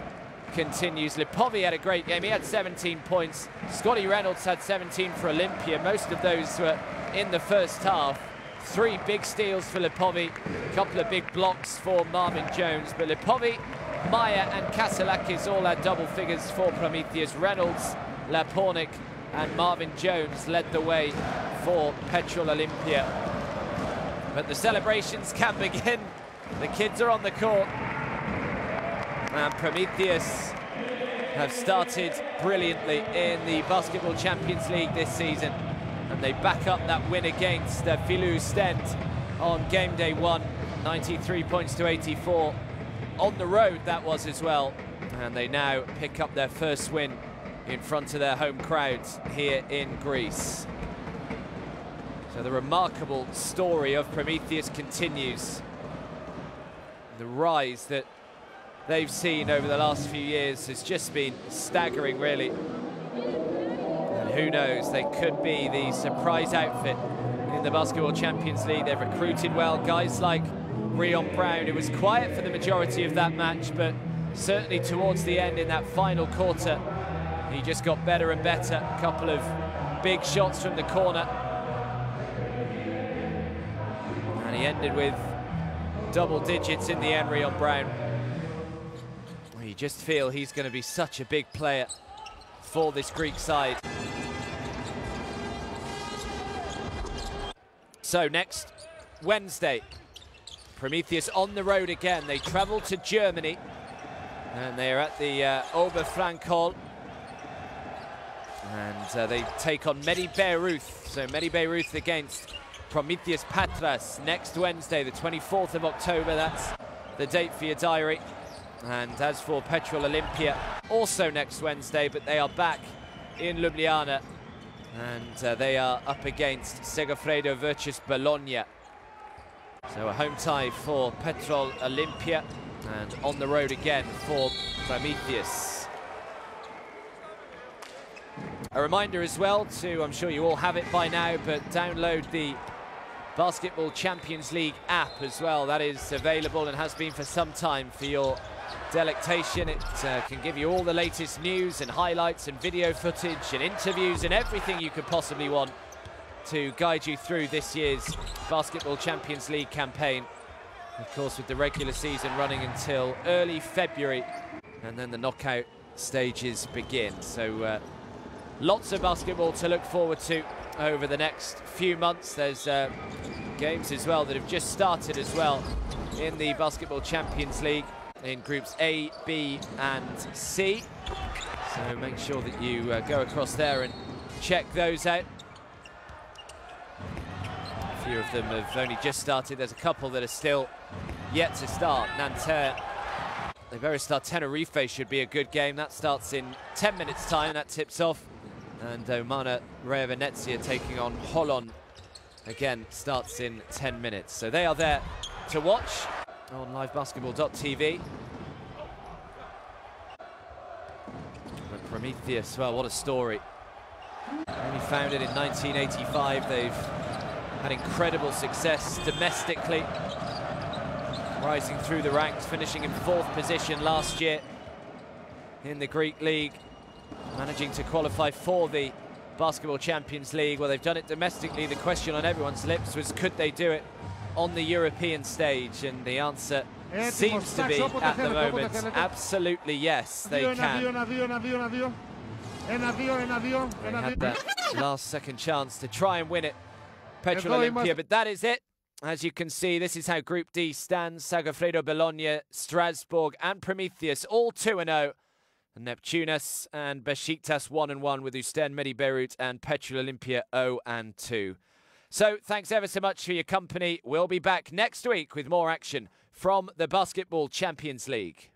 continues. Lipovi had a great game. He had 17 points. Scotty Reynolds had 17 for Olimpija. Most of those were in the first half. 3 big steals for Lipovi, a couple of big blocks for Marvin Jones. But Lipovi, Maya and Kasalakis all had double figures for Promitheas. Reynolds, Lepornik and Marvin Jones led the way for Petrol Olimpija. But the celebrations can begin. The kids are on the court. And Promitheas have started brilliantly in the Basketball Champions League this season. And they back up that win against Filou Stent on game day 1. 93 points to 84. On the road, that was as well. And they now pick up their first win in front of their home crowds here in Greece. So the remarkable story of Promitheas continues. The rise that they've seen over the last few years has just been staggering, really. And who knows, they could be the surprise outfit in the Basketball Champions League. They've recruited well. Guys like Rion Brown, it was quiet for the majority of that match, but certainly towards the end in that final quarter, he just got better and better. A couple of big shots from the corner. And he ended with double digits in the end, Rion Brown. You just feel he's going to be such a big player for this Greek side. So next Wednesday, Promitheas on the road again. They travel to Germany and they're at the Oberfrankenhall, and they take on Medi Beiruth. So Medi Beiruth against Promitheas Patras next Wednesday, the 24th of October. That's the date for your diary. And as for Petrol Olimpija, also next Wednesday, but they are back in Ljubljana, and they are up against Segafredo Virtus Bologna. So a home tie for Petrol Olimpija and on the road again for Promitheas. A reminder as well to, I'm sure you all have it by now, but download the Basketball Champions League app as well. That is available and has been for some time for your delectation. It can give you all the latest news and highlights and video footage and interviews and everything you could possibly want to guide you through this year's Basketball Champions League campaign. Of course, with the regular season running until early February, and then the knockout stages begin. So lots of basketball to look forward to over the next few months. There's games as well that have just started as well in the Basketball Champions League in groups A, B and C. So make sure that you go across there and check those out. A few of them have only just started. There's a couple that are still yet to start. Nanterre, Iberostar Tenerife should be a good game. That starts in 10 minutes time. That tips off. And Omana Real Venezia taking on Holon again starts in 10 minutes. So they are there to watch on livebasketball.tv. But Prometheus, well, what a story. Only founded in 1985. They've had incredible success domestically, rising through the ranks, finishing in 4th position last year in the Greek league, managing to qualify for the Basketball Champions League. Well, they've done it domestically. The question on everyone's lips was, could they do it on the European stage? And the answer seems to be, at the moment, absolutely yes, they can. They had that last second chance to try and win it, Petrol Olimpija, but that is it. As you can see, this is how Group D stands. Sagafredo, Bologna, Strasbourg and Prometheus all 2-0. Neptunus and Besiktas 1-1 with Usten, Medi Beirut and Petrol Olimpija 0-2. So thanks ever so much for your company. We'll be back next week with more action from the Basketball Champions League.